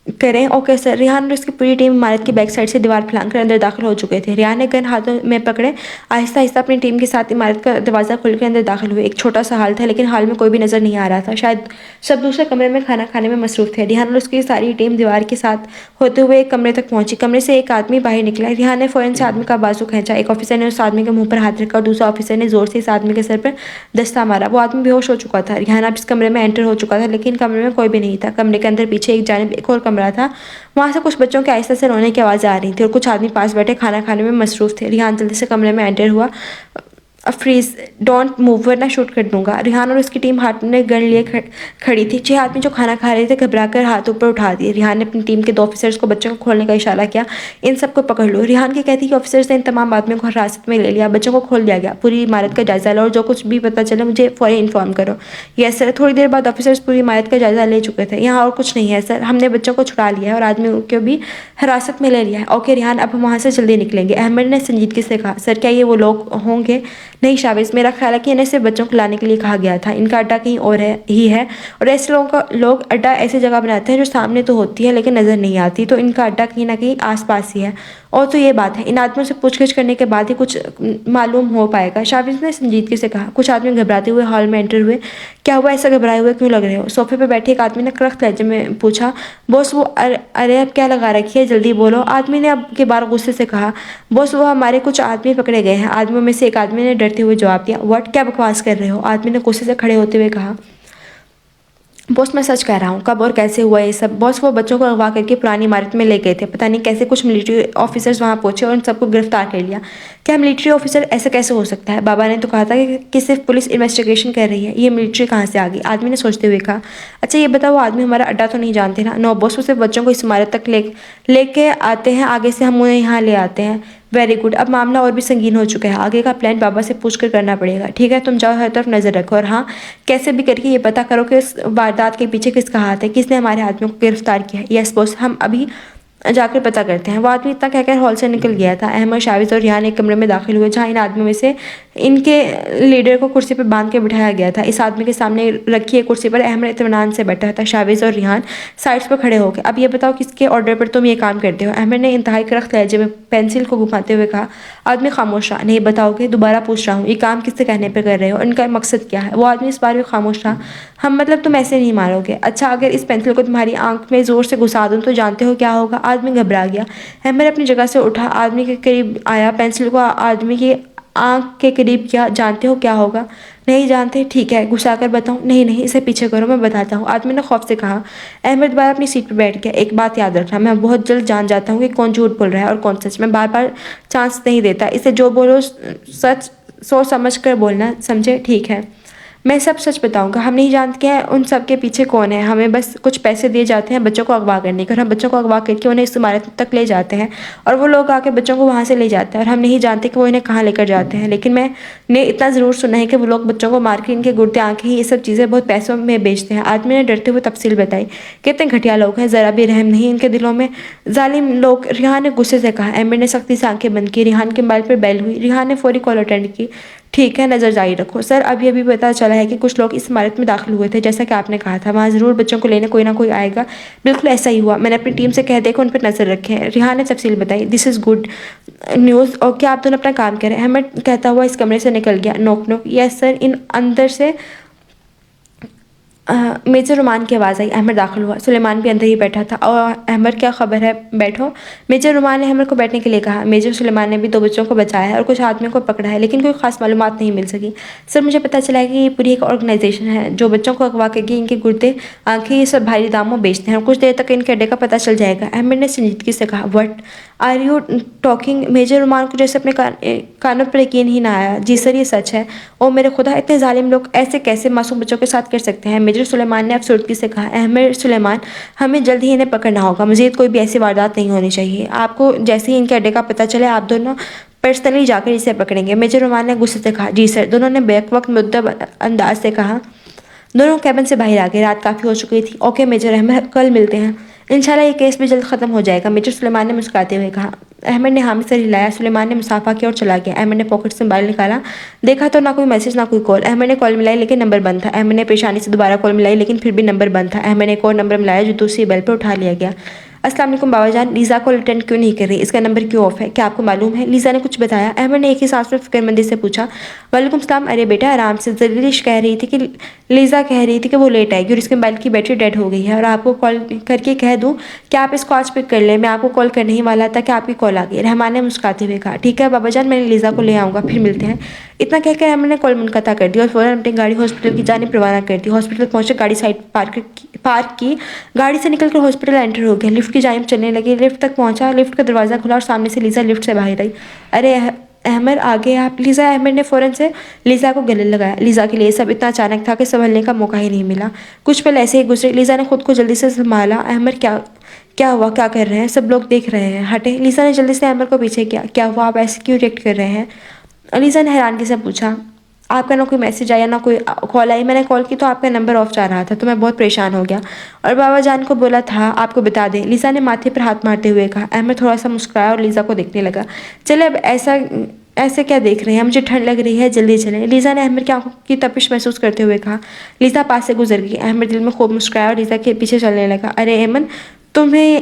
کریں اوکے سر۔ ریحان اور اس کی پوری ٹیم عمارت کی بیک سائڈ سے دیوار پھلانگ کر اندر داخل ہو چکے تھے۔ ریحان نے گن ہاتھوں میں پکڑے آہستہ آہستہ اپنی ٹیم کے ساتھ عمارت کا دروازہ کھول کر اندر داخل ہوئے۔ ایک چھوٹا سا ہال تھا لیکن ہال میں کوئی بھی نظر نہیں آ رہا تھا، شاید سب دوسرے کمرے میں کھانا کھانے میں مصروف تھے۔ ریحان اور اس کی ساری ٹیم دیوار کے ساتھ ہوتے ہوئے ایک کمرے تک پہنچی۔ کمرے سے ایک آدمی باہر نکلا۔ ریحان نے فوراً سے آدمی کا بازو کھینچا۔ ایک آفیسر نے اس آدمی کے منہ پر ہاتھ رکھا اور دوسرا آفیسر نے زور سے اس آدمی کے سر پر دستہ مارا۔ وہ آدمی بے ہوش ہو چکا تھا۔ ریحان اب اس کمرے میں انٹر ہو چکا تھا لیکن کمرے میں کوئی بھی نہیں تھا۔ کمرے کے اندر پیچھے ایک جانب ایک اور کمرہ تھا، وہاں سے کچھ بچوں کے آہستہ سے رونے کی آوازیں آ رہی تھیں اور کچھ آدمی پاس بیٹھے کھانا کھانے میں مصروف تھے۔ ریحان جلدی سے کمرے میں انٹر ہوا۔ فریز، ڈونٹ موو ورنہ شوٹ کر دوں گا۔ ریحان اور اس کی ٹیم ہاتھ میں گن لیے کھڑی تھی۔ 6 آدمی جو کھانا کھا رہے تھے گھبرا کر ہاتھ اوپر اٹھا دیے۔ ریحان نے اپنی ٹیم کے 2 آفیسرز کو بچوں کو کھولنے کا اشارہ کیا، ان سب کو پکڑ لو۔ ریحان کی کہتی کہ آفیسرز نے ان تمام آدمیوں کو حراست میں لے لیا، بچوں کو کھول دیا گیا۔ پوری عمارت کا جائزہ لو اور جو کچھ بھی پتہ چلے مجھے فوری انفارم کرو۔ یس سر۔ تھوڑی دیر بعد آفیسرز پوری عمارت کا جائزہ لے چکے تھے۔ یہاں اور کچھ نہیں ہے سر، ہم نے بچوں کو چھڑا لیا ہے اور آدمیوں کو بھی حراست میں لے لیا ہے۔ اوکے ریحان، اب ہم وہاں سے جلدی نکلیں گے۔ احمد نے سنجیدگی سے کہا۔ سر کیا یہ وہ لوگ ہوں گے؟ نہیں شاویز، میرا خیال ہے کہ انہیں صرف بچوں کو لانے کے لیے کہا گیا تھا، ان کا اڈا کہیں اور ہی ہے اور ایسے لوگ اڈا ایسی جگہ بناتے ہیں جو سامنے تو ہوتی ہے لیکن نظر نہیں آتی، تو ان کا اڈا کہیں نہ کہیں آس پاس ہی ہے۔ اور تو یہ بات ہے، ان آدمیوں سے پوچھ گچھ کرنے کے بعد ہی کچھ معلوم ہو پائے گا، شاویز نے سنجیدگی سے کہا۔ کچھ آدمی گھبراتے ہوئے ہال میں انٹر ہوئے۔ کیا ہوا، ایسا گھبرائے ہوئے کیوں لگ رہے ہو؟ صوفے پہ بیٹھے ایک آدمی نے کرخت لہجے میں پوچھا۔ باس وہ ارے اب کیا لگا رکھی ہے، جلدی بولو، آدمی نے اب کے بار غصے سے کہا۔ باس وہ ہمارے کچھ آدمی پکڑے گئے ہیں۔ آدمیوں میں سے ایک آدمی نے ڈرتے ہوئے جواب دیا۔ واٹ، کیا بکواس کر رہے ہو؟ آدمی نے غصے سے کھڑے ہوتے ہوئے کہا۔ باس میں سچ کہہ رہا ہوں۔ کب اور کیسے ہوا یہ سب؟ باس وہ بچوں کو اغوا کر کے پرانی عمارت میں لے گئے تھے، پتہ نہیں کیسے کچھ ملٹری آفیسرز وہاں پہنچے اور ان سب کو گرفتار کر لیا۔ کیا ملٹری آفیسر؟ ایسا کیسے ہو سکتا ہے؟ بابا نے تو کہا تھا کہ صرف پولیس انویسٹیگیشن کر رہی ہے، یہ ملٹری کہاں سے آ گئی؟ آدمی نے سوچتے ہوئے کہا۔ اچھا یہ بتاؤ، وہ آدمی ہمارا اڈا تو نہیں جانتے نا؟ نو باس، وہ صرف بچوں کو اس عمارت تک لے کے آتے ہیں، آگے سے ہم انہیں یہاں لے آتے ہیں۔ ویری گڈ، اب معاملہ اور بھی سنگین ہو چکا ہے، آگے کا پلان بابا سے پوچھ کر کرنا پڑے گا۔ ٹھیک ہے، تم جاؤ، ہر طرف نظر رکھو اور ہاں کیسے بھی کر کے یہ پتہ کرو کہ اس واردات کے پیچھے کس کا ہاتھ ہے، کس نے ہمارے آدمیوں کو گرفتار کیا ہے۔ یس باس، ہم ابھی جا کر پتہ کرتے ہیں۔ وہ آدمی اتنا کہہ کر ہال سے نکل گیا تھا۔ احمد، شاویز اور ریحان ایک کمرے میں داخل ہوئے جہاں ان آدمیوں میں سے ان کے لیڈر کو کرسی پر باندھ کے بٹھایا گیا تھا۔ اس آدمی کے سامنے رکھی ایک کرسی پر احمد اطمینان سے بیٹھا تھا۔ شاویز اور ریحان سائڈس پر کھڑے ہو گئے۔ اب یہ بتاؤ کس کے آرڈر پر تم یہ کام کرتے ہو؟ احمد نے انتہائی کرخت لہجے میں پینسل کو گھماتے ہوئے کہا۔ آدمی خاموش رہا۔ نہیں بتاؤ گے؟ دوبارہ پوچھ رہا ہوں، یہ کام کس سے کہنے پر کر رہے ہو؟ ان کا مقصد کیا ہے؟ وہ آدمی اس بار بھی خاموش رہا۔ ہم مطلب تم ایسے نہیں مارو گے؟ اچھا اگر اس پینسل کو تمہاری آنکھ میں زور سے گھسا دوں تو جانتے ہو کیا ہوگا؟ آدمی گھبرا گیا۔ احمد اپنی جگہ سے اٹھا، آدمی کے قریب آیا، پینسل کو آدمی کی آنکھ کے قریب کیا۔ جانتے ہو کیا ہوگا؟ نہیں جانتے؟ ٹھیک ہے، گھسا کر بتاؤں؟ نہیں، اسے پیچھے کرو، میں بتاتا ہوں، آدمی نے خوف سے کہا۔ احمد دوبارہ اپنی سیٹ پر بیٹھ گیا۔ ایک بات یاد رکھنا، میں بہت جلد جان جاتا ہوں کہ کون جھوٹ بول رہا ہے اور کون سچ۔ میں بار بار چانس نہیں دیتا، اسے جو بولو سچ سوچ سمجھ کر بولنا، سمجھے؟ ٹھیک ہے، میں سب سچ بتاؤں گا۔ ہم نہیں جانتے ہیں ان سب کے پیچھے کون ہے، ہمیں بس کچھ پیسے دیے جاتے ہیں بچوں کو اغوا کرنے کے، اور ہم بچوں کو اغوا کر کے انہیں اس عمارت تک لے جاتے ہیں اور وہ لوگ آ کے بچوں کو وہاں سے لے جاتے ہیں اور ہم نہیں جانتے کہ وہ انہیں کہاں لے کر جاتے ہیں، لیکن میں نے اتنا ضرور سنا ہے کہ وہ لوگ بچوں کو مار کے ان کے گردے آنکھیں یہ سب چیزیں بہت پیسوں میں بیچتے ہیں۔ آدمی نے ڈرتے ہوئے تفصیل بتائی۔ کتنے گھٹیا لوگ ہیں، ذرا بھی رحم نہیں ان کے دلوں میں، ظالم لوگ، ریحان نے غصے سے کہا۔ احمد نے سختی سے آنکھیں بند کی۔ ریحان کے موبائل پر بیل ہوئی۔ ریحان نے فوری کال اٹینڈ کی۔ ٹھیک ہے، نظر جاری رکھو۔ سر ابھی پتہ چلا ہے کہ کچھ لوگ اس عمارت میں داخل ہوئے تھے، جیسا کہ آپ نے کہا تھا، وہاں ضرور بچوں کو لینے کوئی نہ کوئی آئے گا۔ بالکل ایسا ہی ہوا، میں نے اپنی ٹیم سے کہہ دیا کہ ان پر نظر رکھیں۔ ریحان نے تفصیل بتائی۔ دس از گڈ نیوز، اور کیا آپ دونوں اپنا کام کریں؟ احمد کہتا ہوا اس کمرے سے نکل گیا۔ نوک نوک، یس سر۔ ان اندر سے میجر رومان کی آواز آئی۔ احمد داخل ہوا۔ سلیمان بھی اندر ہی بیٹھا تھا۔ اور احمد کیا خبر ہے، بیٹھو۔ میجر رومان نے احمد کو بیٹھنے کے لیے کہا۔ میجر سلیمان نے بھی 2 بچوں کو بچایا ہے اور کچھ آدمیوں کو پکڑا ہے لیکن کوئی خاص معلومات نہیں مل سکی۔ سر مجھے پتہ چلا ہے کہ یہ پوری ایک آرگنائزیشن ہے جو بچوں کو اغوا کر کے ان کے گردے آنکھیں یہ سب بھاری داموں بیچتے ہیں اور کچھ دیر تک ان کے اڈے کا پتہ چل جائے گا۔ احمد نے سنجیدگی سے کہا۔ What are you talking? Major Roman کو جیسے اپنے کانوں پر یقین ہی نہ آیا۔ جی سر، یہ سچ ہے۔ او میرے خدا، اتنے ظالم لوگ ایسے کیسے معصوم بچوں کے ساتھ کر سکتے ہیں؟ میجر سلیمان نے افسردگی سے کہا۔ احمد سلیمان، ہمیں جلد ہی انہیں پکڑنا ہوگا، مزید کوئی بھی ایسی واردات نہیں ہونی چاہیے۔ آپ کو جیسے ہی ان کے اڈے کا پتہ چلے آپ دونوں پرسنلی جا کر اسے پکڑیں گے۔ میجر رومان نے غصے سے کہا۔ جی سر، دونوں نے بیک وقت مؤدب انداز سے کہا۔ دونوں کیبن سے باہر آ گئے۔ رات کافی ہو چکی تھی۔ اوکے میجر احمد، کل ملتے ہیں۔ انشاءاللہ یہ کیس بھی جلد ختم ہو جائے گا، میجر سلیمان نے مسکراتے ہوئے کہا۔ احمد نے حامی سر ہلایا۔ سلیمان نے مصافحہ کیا اور چلا گیا۔ احمد نے پاکٹ سے موبائل نکالا، دیکھا تو نہ کوئی میسج نہ کوئی کال۔ احمد نے کال ملائی لیکن نمبر بند تھا۔ احمد نے پریشانی سے دوبارہ کال ملائی لیکن پھر بھی نمبر بند تھا۔ احمد نے ایک اور نمبر ملایا جو دوسری بیل پر اٹھا لیا گیا۔ السلام علیکم بابا جان، لیزا کال اٹینڈ کیوں نہیں کر رہی؟ اس کا نمبر کیوں آف ہے؟ کیا آپ کو معلوم ہے؟ لیزا نے کچھ بتایا؟ احمد نے ایک ہی سانس میں فکر مندی سے پوچھا۔ وعلیکم السلام۔ ارے بیٹا آرام سے، زلیش کہہ رہی تھی کہ لیزا کہہ رہی تھی کہ وہ لیٹ آئے گی اور اس کے موبائل کی بیٹری ڈیڈ ہو گئی ہے اور آپ کو کال کر کے کہہ دوں کہ آپ اس کو آج پک کر لیں۔ میں آپ کو کال کرنے ہی والا تھا کہ آپ کی کال آ گئی۔ رحمان نے مسکراتے ہوئے کہا، ٹھیک ہے بابا جان، میں لیزا کو لے آؤں گا، پھر ملتے ہیں۔ اتنا کہہ کر احمد نے کال منقطع کر دی اور فوراً اپنی گاڑی ہاسپٹل کی جانب روانہ کر دی۔ ہاسپٹل پہنچے، گاڑی سائڈ پارک کی، گاڑی سے نکل کر ہاسپٹل انٹر ہو گیا۔ لفٹ کی جانب چلنے لگے، لفٹ تک پہنچا، لفٹ کا دروازہ کھلا اور سامنے سے لیزا لفٹ سے باہر آئی۔ ارے احمد آگے آپ؟ لیزا۔ احمد نے فوراً سے لیزا کو گلے لگایا۔ لیزا کے لیے سب اتنا اچانک تھا کہ سنبھلنے کا موقع ہی نہیں ملا۔ کچھ پل ایسے ہی گزرے۔ لیزا نے خود کو جلدی سے سنبھالا۔ احمد کیا ہوا؟ کیا کر رہے ہیں؟ سب لوگ دیکھ رہے ہیں، ہٹیں۔ لیزا نے جلدی سے احمد کو پیچھے کیا۔ کیا ہوا؟ آپ ایسے کیوں ریئیکٹ کر رہے ہیں؟ لیزا نے حیرانگی سے پوچھا۔ آپ کا نہ کوئی میسج آیا نہ کوئی کال آئی، میں نے کال کی تو آپ کا نمبر آف جا رہا تھا تو میں بہت پریشان ہو گیا اور بابا جان کو بولا تھا آپ کو بتا دیں۔ لیزا نے ماتھے پر ہاتھ مارتے ہوئے کہا۔ احمد تھوڑا سا مسکرایا اور لیزا کو دیکھنے لگا۔ چلے اب ایسے کیا دیکھ رہے ہیں؟ مجھے ٹھنڈ لگ رہی ہے، جلدی چلیں۔ لیزا نے احمد کی آنکھوں کی تپش محسوس کرتے ہوئے کہا۔ لیزا پاس سے گزر گئی۔ احمد دل میں خوب مسکرایا اور لیزا کے پیچھے چلنے لگا۔ ارے ایمن، تمہیں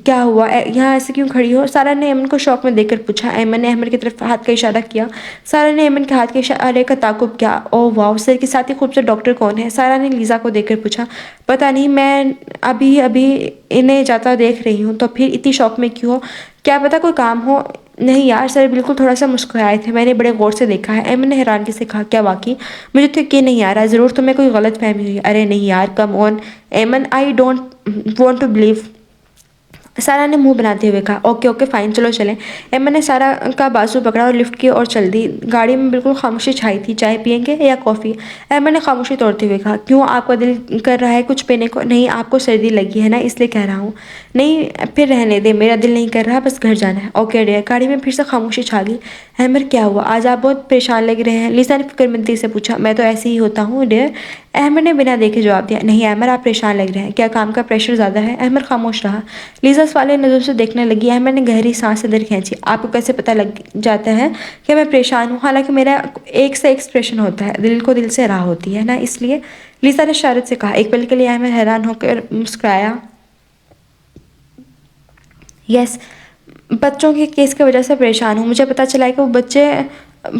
کیا ہوا؟ یہاں ایسے کیوں کھڑی ہو؟ سارا نے ایمن کو شوق میں دیکھ کر پوچھا۔ ایمن نے احمد کی طرف ہاتھ کا اشارہ کیا۔ سارا نے ایمن کے ہاتھ کے اشارے کا تعاقب کیا۔ اوہ واو، سر کے ساتھ ہی خوبصورت ڈاکٹر کون ہے؟ سارا نے لیزا کو دیکھ کر پوچھا۔ پتہ نہیں، میں ابھی انہیں جاتا دیکھ رہی ہوں۔ تو پھر اتنی شوق میں کیوں ہو؟ کیا پتہ کوئی کام ہو؟ نہیں یار، سر بالکل تھوڑا سا مسکرائے تھے، میں نے بڑے غور سے دیکھا ہے۔ ایمن نے حیرانگی سے کہا۔ کیا واقعی؟ مجھے تو یقین نہیں آ رہا، ضرور تمہیں کوئی غلط فہمی ہوئی۔ ارے نہیں یار، come on Aiman, I don't want to believe. سارا نے منہ بناتے ہوئے کہا۔ اوکے فائن، چلو چلیں۔ ایمن نے سارا کا بازو پکڑا اور لفٹ کی اور چل دی۔ گاڑی میں بالکل خاموشی چھائی تھی۔ چائے پئیں گے یا کافی؟ ایمن نے خاموشی توڑتے ہوئے کہا۔ کیوں، آپ کا دل کر رہا ہے کچھ پینے کو؟ نہیں، آپ کو سردی لگی ہے نا، اس لیے کہہ رہا ہوں۔ نہیں پھر رہنے دیں، میرا دل نہیں کر رہا، بس گھر جانا ہے۔ Okay dear. گاڑی میں پھر سے خاموشی چھا گئی۔ احمد کیا ہوا؟ آج آپ بہت پریشان لگ رہے ہیں، لیزا نے فکر مندی سے پوچھا۔ میں تو ایسے ہی ہوتا ہوں ڈیئر، احمد نے بنا دیکھے جواب دیا۔ نہیں احمد، آپ پریشان لگ رہے ہیں، کیا کام کا پریشر زیادہ ہے؟ احمد خاموش رہا۔ لیزا سوالیہ نظر سے دیکھنے لگی۔ احمد نے گہری سانس اندر کھینچی۔ آپ کو کیسے پتہ لگ جاتا ہے کہ میں پریشان ہوں؟ حالانکہ میرا ایک سے ایکسپریشن ہوتا ہے، دل کو دل سے راہ ہوتی ہے نا، اس لیے، لیزا نے اشارت سے کہا۔ ایک پل کے لیے احمد حیران ہو کر مسکرایا۔ یس، بچوں کے کیس کی وجہ سے پریشان ہوں، مجھے پتہ چلا ہے کہ وہ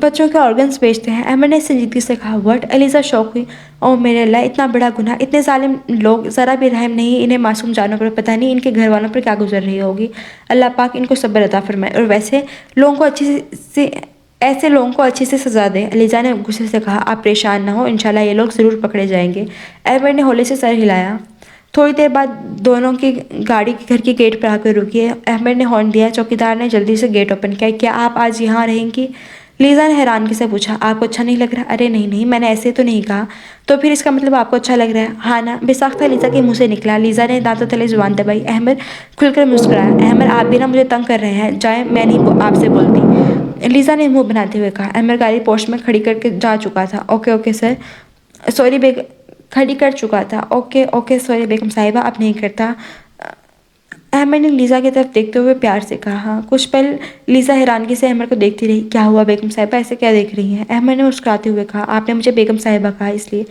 بچوں کے آرگنز بیچتے ہیں۔ احمد نے سنجیدگی سے کہا۔ وٹ؟ لیزا شوق ہوئی۔ اوہ میرے اللہ، اتنا بڑا گناہ، اتنے ظالم لوگ، ذرا بھی رحم نہیں انہیں معصوم جانوں پر، پتہ نہیں ان کے گھر والوں پر کیا گزر رہی ہوگی۔ اللہ پاک ان کو صبر عطا فرمائے اور ایسے لوگوں کو اچھی سے سزا دے۔ لیزا نے غصے سے کہا۔ آپ پریشان نہ ہو، انشاءاللہ یہ لوگ ضرور پکڑے جائیں گے۔ احمد نے ہولے سے سر ہلایا۔ تھوڑی دیر بعد دونوں کی گاڑی گھر کے گیٹ پر آ کر رکی۔ احمد نے ہارن دیا۔ چوکیدار نے جلدی سے گیٹ اوپن کیا۔ کیا آپ آج یہاں رہیں گی؟ لیزا نے حیرانگی سے پوچھا۔ آپ کو اچھا نہیں لگ رہا؟ ارے نہیں، میں نے ایسے تو نہیں کہا۔ تو پھر اس کا مطلب آپ کو اچھا لگ رہا ہے؟ ہاں نا، بے ساختہ لیزا کے منہ سے نکلا۔ لیزا نے دانتوں تلے زبان دبائی۔ احمد کھل کر مسکرایا۔ احمد آپ بھی نا مجھے تنگ کر رہے ہیں، جائیں، میں نہیں آپ سے بولتی، لیزا نے منہ بناتے ہوئے کہا۔ احمد گاڑی پورچ میں کھڑی کر کے جا چکا تھا۔ اوکے سر، سوری کھڑی کر چکا تھا۔ اوکے سوری بیگم صاحبہ، اب نہیں کرتا۔ احمد نے لیزا کی طرف دیکھتے ہوئے پیار سے کہا۔ کچھ پل لیزا حیرانگی سے احمد کو دیکھتی رہی۔ کیا ہوا بیگم صاحبہ، ایسے کیا دیکھ رہی ہیں؟ احمد نے مسکراتے ہوئے کہا۔ آپ نے مجھے بیگم صاحبہ کہا اس لیے۔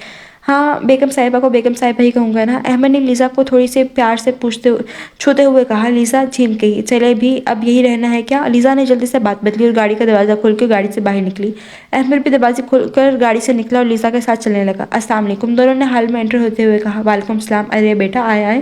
ہاں، بیگم صاحبہ کو بیگم صاحبہ ہی کہوں گا نا۔ احمد نے لیزا کو تھوڑی سی پیار سے چھوتے ہوئے کہا۔ لیزا چھینک گئی۔ چلے بھی اب یہی رہنا ہے کیا؟ لیزا نے جلدی سے بات بدلی اور گاڑی کا دروازہ کھول کے گاڑی سے باہر نکلی۔ احمد بھی دروازے کھول کر گاڑی سے نکلا اور لیزا کے ساتھ چلنے لگا۔ السلام علیکم، دونوں نے حال میں انٹر ہوتے ہوئے کہا۔ وعلیکم السلام۔ ارے بیٹا آئے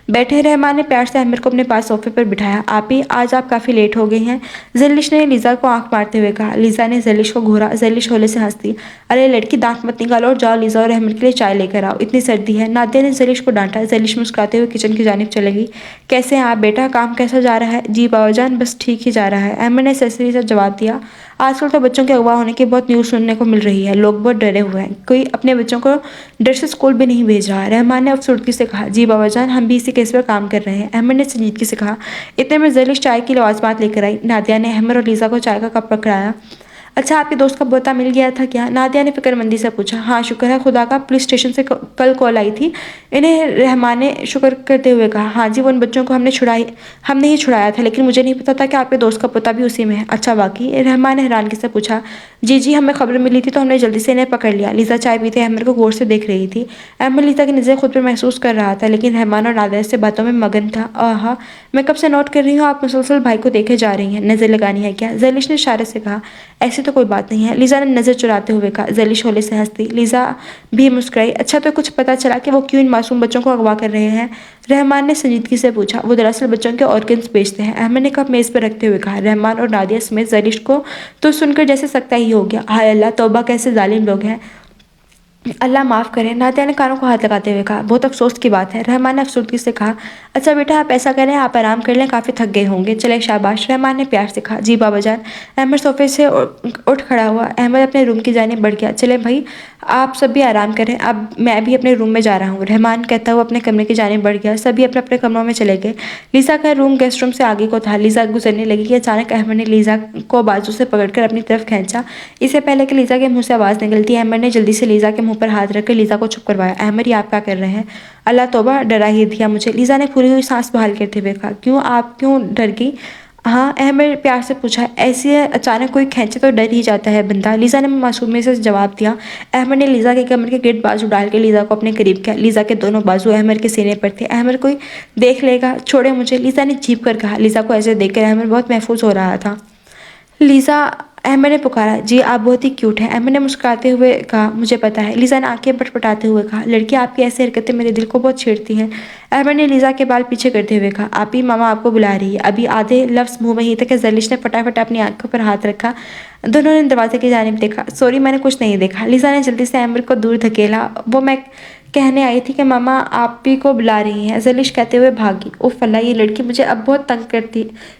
بیٹھے۔ رحمان نے پیار سے احمد کو اپنے پاس صوفے پر بٹھایا۔ آج آپ کافی لیٹ ہو گئی ہیں، زلیش نے لیزا کو آنکھ مارتے ہوئے کہا۔ لیزا نے زلیش کو گھورا۔ زلیش ہولے سے ہنس دی۔ ارے لڑکی، دانت مت نکالو اور جاؤ لیزا اور احمد کے لیے چائے لے کر آؤ، اتنی سردی ہے۔ نادیہ نے زلیش کو ڈانٹا۔ زلیش مسکراتے ہوئے کچن کی جانب چلے گئی۔ کیسے ہیں آپ بیٹا، کام کیسا جا رہا ہے؟ جی بابا جان، بس ٹھیک ہی جا رہا ہے، احمد نے سرسری سے جواب دیا۔ آج کل تو بچوں کے اغوا ہونے کی بہت نیوز سننے کو مل رہی ہے، لوگ بہت ڈرے ہوئے ہیں، کوئی اپنے بچوں کو ڈر سے اسکول بھی نہیں بھیج رہا۔ رحمان نے افسردگی سے کہا۔ جی بابا جان، ہم بھی اسی کیس پر کام کر رہے ہیں، احمد نے سنجیدگی سے کہا۔ اتنے میں زلیش چائے کی لوازمات لے کر آئی۔ نادیہ نے احمد اور لیزا کو چائے کا کپ پکڑایا۔ اچھا آپ کے دوست کا بوتا مل گیا تھا کیا؟ نادیہ نے فکر مندی سے پوچھا۔ ہاں شکر ہے خدا کا، پولیس اسٹیشن سے کل کال آئی تھی۔ انہیں رحمان نے شکر کرتے ہوئے کہا۔ ہاں جی، وہ ان بچوں کو ہم نے ہی چھڑایا تھا، لیکن مجھے نہیں پتا تھا کہ آپ کے دوست کا پوتا بھی اسی میں ہے۔ اچھا واقعی؟ رحمان نے حیرانگی سے پوچھا۔ جی ہمیں خبر ملی تھی تو ہم نے جلدی سے انہیں پکڑ لیا۔ لیزا چائے پیتے احمد کو غور سے دیکھ رہی تھی۔ احمد لیزا کی نظریں خود پر محسوس کر رہا تھا، لیکن رحمان اور نادیہ سے باتوں میں مگن تھا۔ آہا، میں کب سے نوٹ کر رہی ہوں آپ مسلسل بھائی کو دیکھے جا رہی ہیں، نظر لگانی ہے کیا؟ ذیلش نے اشارے سے کہا۔ ایسی تو کوئی بات نہیں ہے، لیزا نے نظر چراتے ہوئے کہا۔ ذیلش ہولے سے ہنس دی۔ لیزا بھی مسکرائی۔ اچھا تو کچھ پتا چلا کہ وہ کیوں ان معصوم بچوں کو اغوا کر رہے ہیں؟ رحمان نے سنجیدگی سے پوچھا۔ وہ دراصل بچوں کے آرگنز بیچتے ہیں، احمد نے کپ میز پر رکھتے ہوئے کہا۔ رحمان اور نادیہ سمیت ذیلش کو تو سن کر جیسے سکتہ ہی ہو گیا۔ ہائے اللہ، توبہ کیسے ظالم لوگ ہیں، اللہ معاف کرے، نادیہ نے کانوں کو ہاتھ لگاتے ہوئے کہا۔ بہت افسوس کی بات ہے، رحمان نے افسردگی سے کہا۔ اچھا بیٹا آپ ایسا کریں، آپ آرام کر لیں، کافی تھک گئے ہوں گے، چلے شاباش، رحمان نے پیار سے کہا۔ جی بابا جان۔ احمد صوفے سے اٹھ کھڑا ہوا۔ احمد اپنے روم کی جانب بڑھ گیا۔ چلیں بھائی آپ سب بھی آرام کریں، اب میں بھی اپنے روم میں جا رہا ہوں، رحمان کہتا ہوا اپنے کمرے کی جانب بڑھ گیا۔ سبھی اپنے اپنے کمروں میں چلے گئے۔ لیزا کا روم گیسٹ روم سے آگے کو تھا۔ لیزا گزرنے لگی کہ اچانک احمد نے لیزا کو بازو سے پکڑ کر اپنی طرف کھینچا۔ اس سے پہلے کہ لیزا کے منہ سے آواز نکلتی، احمد نے جلدی سے لیزا کے منہ پر ہاتھ رکھ کر لیزا کو چپ کروایا۔ احمد یہ آپ کیا کر رہے ہیں؟ اللہ توبہ، ڈرا ہی دیا مجھے، لیزا نے پھولی ہوئی سانس بحال کرتے ہوئے کہا۔ کیوں، آپ کیوں ڈر گئی؟ ہاں، احمد پیار سے پوچھا۔ ایسے اچانک کوئی کھینچے تو ڈر ہی جاتا ہے بندہ، لیزا نے معصومیت سے جواب دیا۔ احمد نے لیزا کے کمر کے گرد بازو ڈال کے لیزا کو اپنے قریب کیا۔ لیزا کے دونوں بازو احمد کے سینے پر تھے۔ احمد کوئی دیکھ لے گا، چھوڑے مجھے، لیزا نے چیخ کر کہا۔ لیزا کو ایسے دیکھ کر احمد بہت محفوظ ہو رہا تھا۔ لیزا، احمد نے پکارا۔ جی آپ بہت ہی کیوٹ ہیں، احمد نے مسکراتے ہوئے کہا۔ مجھے پتا ہے، لیزا نے آنکھیں پٹپٹاتے ہوئے کہا۔ لڑکی آپ کی ایسی حرکتیں میرے دل کو بہت چھیڑتی ہیں، احمد نے لیزا کے بال پیچھے کرتے ہوئے کہا۔ آپی، ماما آپ کو بلا رہی ہے، ابھی آدھے لفظ منہ میں ہی تھے کہ ذیلش نے فٹافٹ اپنی آنکھوں پر ہاتھ رکھا۔ دونوں نے دروازے کی جانب دیکھا۔ سوری، میں نے کچھ نہیں دیکھا، لیزا نے جلدی سے احمد کو دور دھکیلا۔ وہ میں کہنے آئی تھی کہ ماما آپی کو بلا رہی ہیں، ذیلش کہتے ہوئے بھاگی۔ اوف اللہ، یہ لڑکی مجھے اب بہت تنگ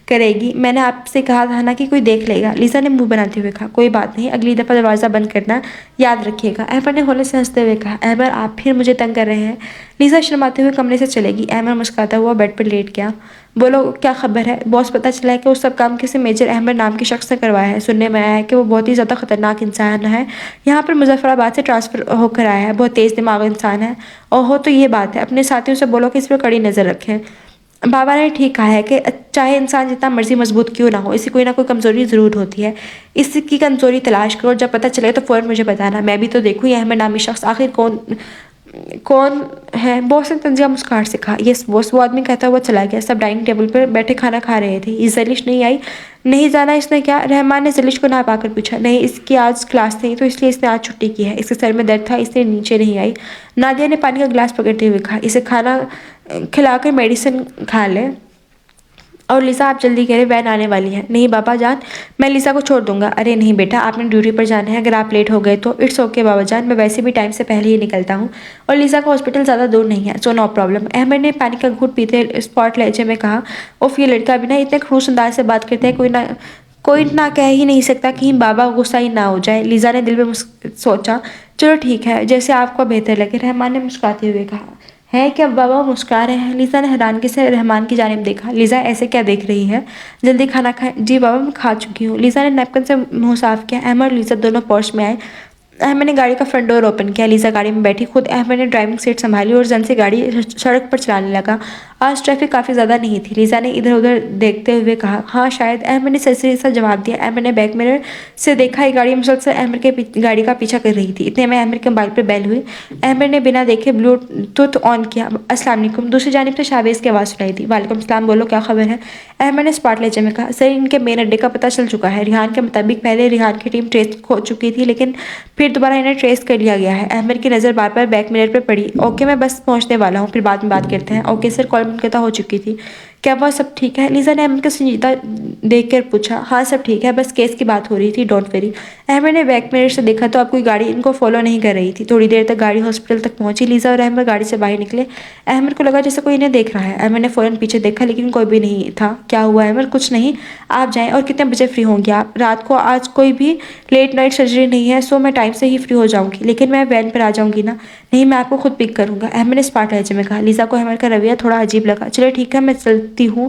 کرے گی، میں نے آپ سے کہا تھا نا کہ کوئی دیکھ لے گا، لیزا نے منہ بناتے ہوئے کہا۔ کوئی بات نہیں، اگلی دفعہ دروازہ بند کرنا یاد رکھیے گا، احمد نے ہولے سے ہنستے ہوئے کہا۔ احمد آپ پھر مجھے تنگ کر رہے ہیں، لیزا شرماتے ہوئے کمرے سے چلے گی۔ احمد مسکراتا ہوا بیڈ پر لیٹ گیا۔ بولو کیا خبر ہے باس؟ پتہ چلا ہے کہ وہ سب کام کسی میجر احمد نام کے شخص نے کروایا ہے، سننے میں آیا ہے کہ وہ بہت ہی زیادہ خطرناک انسان ہے، یہاں پر مظفر آباد سے ٹرانسفر ہو کر آیا ہے، بہت تیز دماغ انسان ہے۔ اوہو، تو یہ بات ہے، اپنے ساتھیوں سے بولو کہ اس پر کڑی نظر رکھیں۔ بابا نے ٹھیک کہا ہے کہ چاہے انسان جتنا مرضی مضبوط کیوں نہ ہو، اس کی کوئی نہ کوئی کمزوری ضرور ہوتی ہے، اس کی کمزوری تلاش کرو، جب پتہ چلے تو فوراً مجھے بتانا، میں بھی تو دیکھوں یہ احمد نامی شخص آخر کون ہے؟ باس نے طنزیہ مسکراہٹ سے کہا۔ یس باس، وہ آدمی کہتا ہوا چلا گیا۔ سب ڈائننگ ٹیبل پر بیٹھے کھانا کھا رہے تھے۔ یہ ذیلش نہیں آئی؟ نہیں جانا اس نے کیا؟ رحمان نے ذیلش کو نہ پا کر پوچھا۔ نہیں، اس کی آج کلاس نہیں تو اس لیے اس نے آج چھٹی کی ہے، اس کے سر میں درد تھا اس لیے نیچے نہیں آئی، نادیہ نے پانی کا گلاس پکڑتے ہوئے کہا۔ اسے کھانا کھلا کر میڈیسن کھا لے، اور لیزا آپ جلدی کریں، وین آنے والی ہے۔ نہیں بابا جان، میں لیزا کو چھوڑ دوں گا۔ ارے نہیں بیٹا، آپ نے ڈیوٹی پر جانا ہے، اگر آپ لیٹ ہو گئے تو اٹس اوکے بابا جان، میں ویسے بھی ٹائم سے پہلے ہی نکلتا ہوں، اور لیزا کا ہاسپٹل زیادہ دور نہیں ہے، سو نو پرابلم، احمد نے پانی کا گھونٹ پیتے اسپاٹ لہجے میں کہا۔ اوف، یہ لڑکا بھی نا اتنے خڑوس انداز سے بات کرتا ہے، کوئی نہ کہہ ہی نہیں سکتا کہیں بابا غصہ ہی نہ ہو جائے، لیزا نے دل میں سوچا۔ چلو ٹھیک ہے، جیسے آپ کو بہتر لگے، رحمان نے مسکراتے ہوئے کہا۔ ہے کیا بابا مسکرا رہے ہیں؟ لیزا نے حیرانگی سے رحمان کی جانب دیکھا۔ لیزا ایسے کیا دیکھ رہی ہے؟ جلدی کھانا کھائیں۔ جی بابا، میں کھا چکی ہوں، لیزا نے نیپکن سے منہ صاف کیا۔ احمد اور لیزا دونوں پورچ میں آئے۔ احمد نے گاڑی کا فرنٹ ڈور اوپن کیا، لیزا گاڑی میں بیٹھی، خود احمد نے ڈرائیونگ سیٹ سنبھالی اور زن سے گاڑی سڑک پر چلانے لگا۔ آج ٹریفک کافی زیادہ نہیں تھی، لیزا نے ادھر ادھر دیکھتے ہوئے کہا۔ ہاں شاید، احمد نے سرسری سا جواب دیا۔ احمد نے بیک مرر سے دیکھا، یہ گاڑی مسلسل احمد کے گاڑی کا پیچھا کر رہی تھی، اتنے میں احمد کے موبائل پر بیل ہوئی۔ احمد نے بنا دیکھے بلوٹوتھ آن کیا۔ السلام علیکم، دوسری جانب سے شاہباز کی آواز سنائی دی۔ وعلیکم السلام، بولو کیا خبر ہے؟ احمد نے اسپاٹ لہجے میں کہا۔ سر، ان کے مین اڈے کا پتہ چل چکا ہے، ریحان کے مطابق پہلے ریحان کی ٹیم ٹریس ہو چکی تھی، لیکن پھر دوبارہ انہیں ٹریس کر لیا گیا ہے۔ احمد کی نظر بار بار بیک مرر پر پڑی۔ اوکے، میں بس پہنچنے والا ہوں، پھر بعد میں بات کرتے ہیں۔ اوکے سر، کال منقطع ہو چکی تھی۔ کیا وہ سب ٹھیک ہے؟ لیزا نے احمد کو سنجیدہ دیکھ کر پوچھا۔ ہاں سب ٹھیک ہے، بس کیس کی بات ہو رہی تھی، ڈونٹ ویری۔ احمد نے بیک مرر سے دیکھا تو اب کوئی گاڑی ان کو فالو نہیں کر رہی تھی۔ تھوڑی دیر تک گاڑی ہاسپٹل تک پہنچی، لیزا اور احمد گاڑی سے باہر نکلے۔ احمد کو لگا جیسے کوئی انہیں دیکھ رہا ہے۔ احمد نے فوراً پیچھے دیکھا لیکن کوئی بھی نہیں تھا۔ کیا ہوا احمد؟ کچھ نہیں، آپ جائیں۔ اور کتنے بجے فری ہوں گے آپ؟ رات کو آج کوئی بھی لیٹ نائٹ سرجری نہیں ہے، سو میں ٹائم سے ہی فری ہو جاؤں گی، لیکن میں وین پر آ جاؤں گی نا؟ نہیں، میں آپ کو خود پک کروں گا، احمد نے اسپاٹ لہجے میں کہا۔ لیزا کو احمد کا رویہ تھوڑا عجیب لگا۔ چلو ٹھیک ہے، میں چلتی ہوں،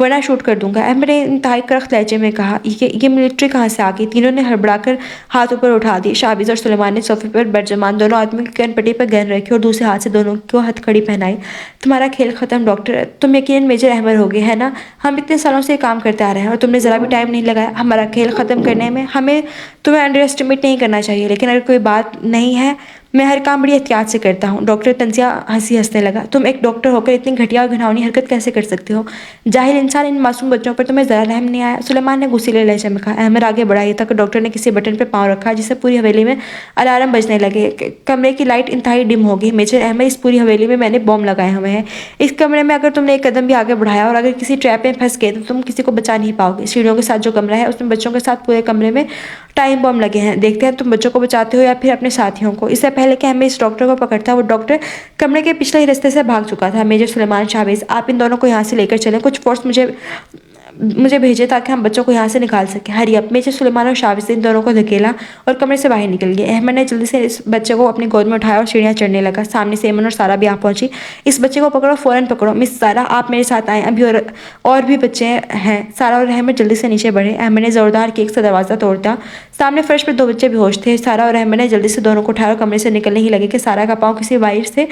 ورنہ شوٹ کر دوں گا، احمد نے انتہائی کرخت لہجے میں کہا۔ یہ ملٹری کہاں سے آ گئی؟ تینوں نے ہڑبڑا کر ہاتھ اوپر اٹھا دیے۔ شاہباز اور سلیمان نے صوفے پر برجمان دونوں آدمیوں کی کن پٹی پر گن رکھی اور دوسرے ہاتھ سے دونوں کو ہتھکڑی پہنائی۔ تمہارا کھیل ختم ڈاکٹر، تم یقیناً میجر احمد ہوگے، ہے نا؟ ہم اتنے سالوں سے یہ کام کرتے آ رہے ہیں اور تم نے ذرا بھی ٹائم نہیں لگایا ہمارا کھیل ختم کرنے میں۔ ہمیں تمہیں انڈر اسٹیمیٹ نہیں کرنا چاہیے، لیکن اگر کوئی بات نہیں ہے، میں ہر کام بڑی احتیاط سے کرتا ہوں۔ ڈاکٹر تنزیہ ہنسنے لگا۔ تم ایک ڈاکٹر ہو کر اتنی گھٹیا اور گھناؤنی حرکت کیسے کر سکتے ہو؟ جاہل انسان، ان معصوم بچوں پر تمہیں ذرا رحم نہیں آیا؟ سلیمان نے غصیلے لہجے میں کہا۔ احمد آگے بڑھا، یہ تھا کہ ڈاکٹر نے کسی بٹن پر پاؤں رکھا جس سے پوری حویلی میں الارم بجنے لگے۔ کمرے کی لائٹ انتہائی ڈم ہو گئی۔ میجر احمد، اس پوری حویلی میں نے بم لگائے ہوئے ہیں۔ اس کمرے میں اگر تم نے ایک قدم بھی آگے بڑھایا اور اگر کسی ٹریپ میں پھنس گئے تو تم کسی کو بچا نہیں پاؤ گے۔ سیڑھیوں کے ساتھ جو کمرہ ہے اس میں بچوں کے ساتھ پورے کمرے میں ٹائم بم لگے ہیں۔ دیکھتے ہیں تم بچوں کو بچاتے ہو یا پھر اپنے ساتھیوں کو۔ اس سے پہلے کہ احمد اس ڈاکٹر کو پکڑتا، وہ ڈاکٹر کمرے کے پچھلے ہی رستے سے بھاگ چکا تھا۔ میجر سلیمان، شاہباز، آپ ان دونوں کو یہاں سے لے کر چلیں۔ کچھ فورس مجھے بھیجیں تاکہ ہم بچوں کو یہاں سے نکال سکیں۔ ہری اپ۔ میجر سلیمان اور شاہباز نے ان دونوں کو دھکیلا اور کمرے سے باہر نکل گئے۔ احمد نے جلدی سے اس بچے کو اپنی گود میں اٹھایا اور سیڑھیاں چڑھنے لگا۔ سامنے سے ایمن اور سارہ بھی آ پہنچی۔ اس بچے کو پکڑو، فوراً پکڑو۔ مس سارہ، آپ میرے ساتھ آئیں، ابھی اور بھی بچے ہیں۔ سارہ اور احمد جلدی سے نیچے بڑھے۔ احمد نے زوردار کیک سے دروازہ توڑتا۔ سامنے فرش پر دو بچے بے ہوش تھے۔ سارہ اور احمد نے جلدی سے دونوں کو اٹھایا اور کمرے سے نکلنے ہی لگے کہ سارہ کا پاؤں کسی وائر سے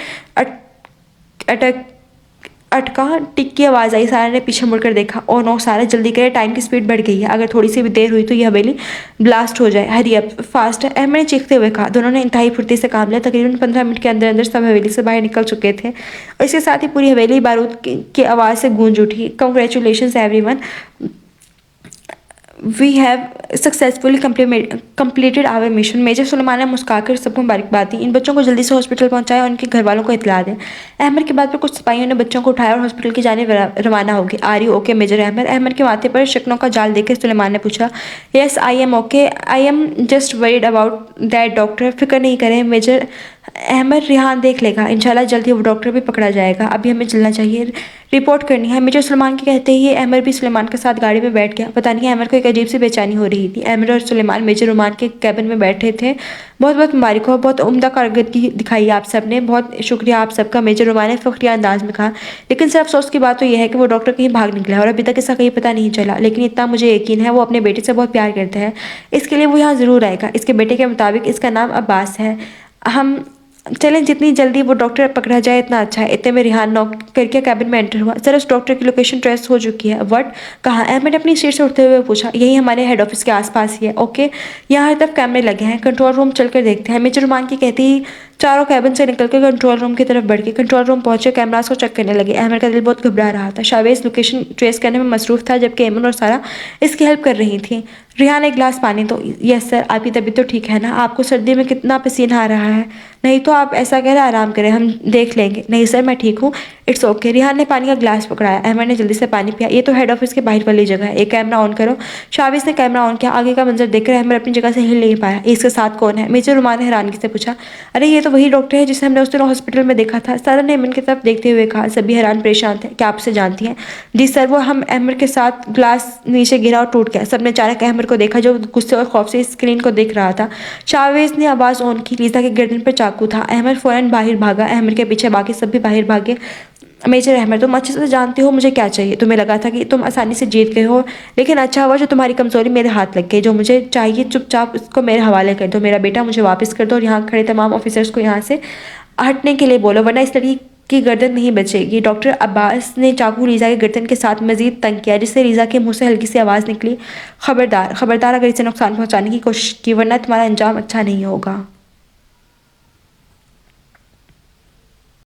اٹکا۔ ٹک کی آواز آئی۔ سارہ نے پیچھے مڑ کر دیکھا۔ او نو سارہ، جلدی کرے، ٹائم کی سپیڈ بڑھ گئی ہے، اگر تھوڑی سی بھی دیر ہوئی تو یہ حویلی بلاسٹ ہو جائے۔ ہری اپ، فاسٹ، احمد نے چیختے ہوئے کہا۔ دونوں نے انتہائی پھرتی سے کام لیا۔ تقریباً 15 منٹ کے اندر اندر سب حویلی سے باہر نکل چکے تھے اور اس کے ساتھ ہی پوری حویلی بارود کی آواز سے گونج اٹھی۔ Congratulations everyone, we have successfully completed our mission. Major Suleman نے مسکرا کر سب کو مبارکباد دی۔ ان بچوں کو جلدی سے ہاسپٹل پہنچائیں اور ان کے گھر والوں کو اطلاع دیں۔ احمد کے بعد پھر کچھ سپاہیوں نے بچوں کو اٹھایا اور ہاسپٹل کی جانب روانہ ہو گئے۔ Are you okay major Ahmed? Ahmed کے ماتھے پر شکنوں کا جال دیکھ کر سلیمان نے پوچھا۔ Yes I'm okay, I'm just worried about that doctor. فکر نہیں کریں میجر احمد، ریحان دیکھ لے گا، انشاءاللہ جلد ہی وہ ڈاکٹر بھی پکڑا جائے گا۔ ابھی ہمیں چلنا چاہیے، رپورٹ کرنی ہے۔ میجر سلیمان کے کہتے ہی احمد بھی سلیمان کے ساتھ گاڑی میں بیٹھ گیا۔ پتہ نہیں احمد کو ایک عجیب سی بے چینی ہو رہی تھی۔ احمد اور سلیمان میجر رومان کے کیبن میں بیٹھے تھے۔ بہت بہت مبارک ہو، بہت عمدہ کارکردگی دکھائی آپ سب نے، بہت شکریہ آپ سب کا، میجر رومان نے فخریہ انداز میں کہا۔ لیکن صرف افسوس کی بات تو یہ ہے کہ وہ ڈاکٹر کہیں بھاگ نکلا ہے اور ابھی تک اس کا کہیں پتہ نہیں چلا، لیکن اتنا مجھے یقین ہے وہ اپنے بیٹے سے بہت پیار کرتا ہے، اس کے لیے وہ یہاں ضرور آئے گا۔ اس کے بیٹے کے مطابق اس کا نام عباس ہے۔ ہم چلیں، جتنی جلدی وہ ڈاکٹر پکڑا جائے اتنا اچھا ہے۔ اتنے میں ریحان نوک کر کے کیبن میں انٹر ہوا۔ سر، اس ڈاکٹر کی لوکیشن ٹریس ہو چکی ہے۔ وٹ؟ کہاں؟ احمد نے اپنی سیٹ سے اٹھتے ہوئے پوچھا۔ یہی ہمارے ہیڈ آفس کے آس پاس ہی ہے۔ اوکے، یہاں ہر طرف کیمرے لگے ہیں، کنٹرول روم چل کر دیکھتے ہیں۔ میجر رومان کی کہتی ہی چاروں کیبن سے نکل کر کنٹرول روم کی طرف بڑھ گئے۔ کنٹرول روم پہنچے، کیمراز کو چیک کرنے لگے۔ احمد کا دل بہت گھبرا رہا تھا۔ شاہباز لوکیشن ٹریس کرنے میں مصروف تھا جبکہ ایمن اور سارہ اس کی ہیلپ کر رہی تھیں۔ ریحان، ایک گلاس پانی دو۔ یس سر۔ آپ کی طبیعت تو ٹھیک ہے نا؟ آپ کو سردی میں کتنا پسینہ آ رہا ہے؟ نہیں تو آپ ایسا کہہ رہے آرام کریں، ہم دیکھ لیں گے۔ نہیں سر، میں ٹھیک ہوں، اٹس اوکے۔ ریحان نے پانی کا گلاس پکڑایا۔ احمد نے جلدی سے پانی پیا۔ یہ تو ہیڈ آفس کے باہر والی جگہ ہے، ایک کیمرہ آن کرو۔ شاہباز نے کیمرہ آن کیا۔ آگے کا منظر دیکھ کر احمد اپنی جگہ سے ہل نہیں پایا۔ اس کے ساتھ کون ہے؟ میجر رومان نے حیرانگی سے پوچھا۔ ارے یہ تو وہی ڈاکٹر ہے جسے ہم نے اس دن ہاسپٹل میں دیکھا تھا۔ سارہ نے ایمن کی طرف دیکھتے ہوئے کہا۔ سبھی حیران پریشان تھے۔ کیا آپ اسے جانتی ہیں؟ جی سر، وہ ہم احمد کے ساتھ گلاس نیچے گرا اور ٹوٹ گیا۔ سب نے اچانک احمد کو دیکھا جو غصے اور خوف سے اسکرین کو دیکھ رہا تھا۔ شاہباز نے آواز آن کی۔ لیزا کے گردن پر چاقو تھا۔ احمد فوراً باہر بھاگا۔ احمد کے پیچھے باقی سب بھی باہر بھاگے۔ میجر احمد، تم اچھے سے جانتے ہو مجھے کیا چاہیے۔ تمہیں لگا تھا کہ تم آسانی سے جیت گئے ہو، لیکن اچھا ہوا جو تمہاری کمزوری میرے ہاتھ لگ گئی۔ جو مجھے چاہیے چپ چاپ اس کو میرے حوالے کر دو۔ میرا بیٹا مجھے واپس کر دو اور یہاں کھڑے تمام آفیسرز کو یہاں سے ہٹنے کے لیے بولو، ورنہ اس لڑکی کی گردن نہیں بچے گی۔ ڈاکٹر عباس نے چاقو لیزا کے گردن کے ساتھ مزید تنگ کیا، جس سے لیزا کے منہ سے ہلکی سی آواز نکلی۔ خبردار، خبردار اگر اسے نقصان پہنچانے کی کوشش کی، ورنہ تمہارا انجام اچھا نہیں ہوگا۔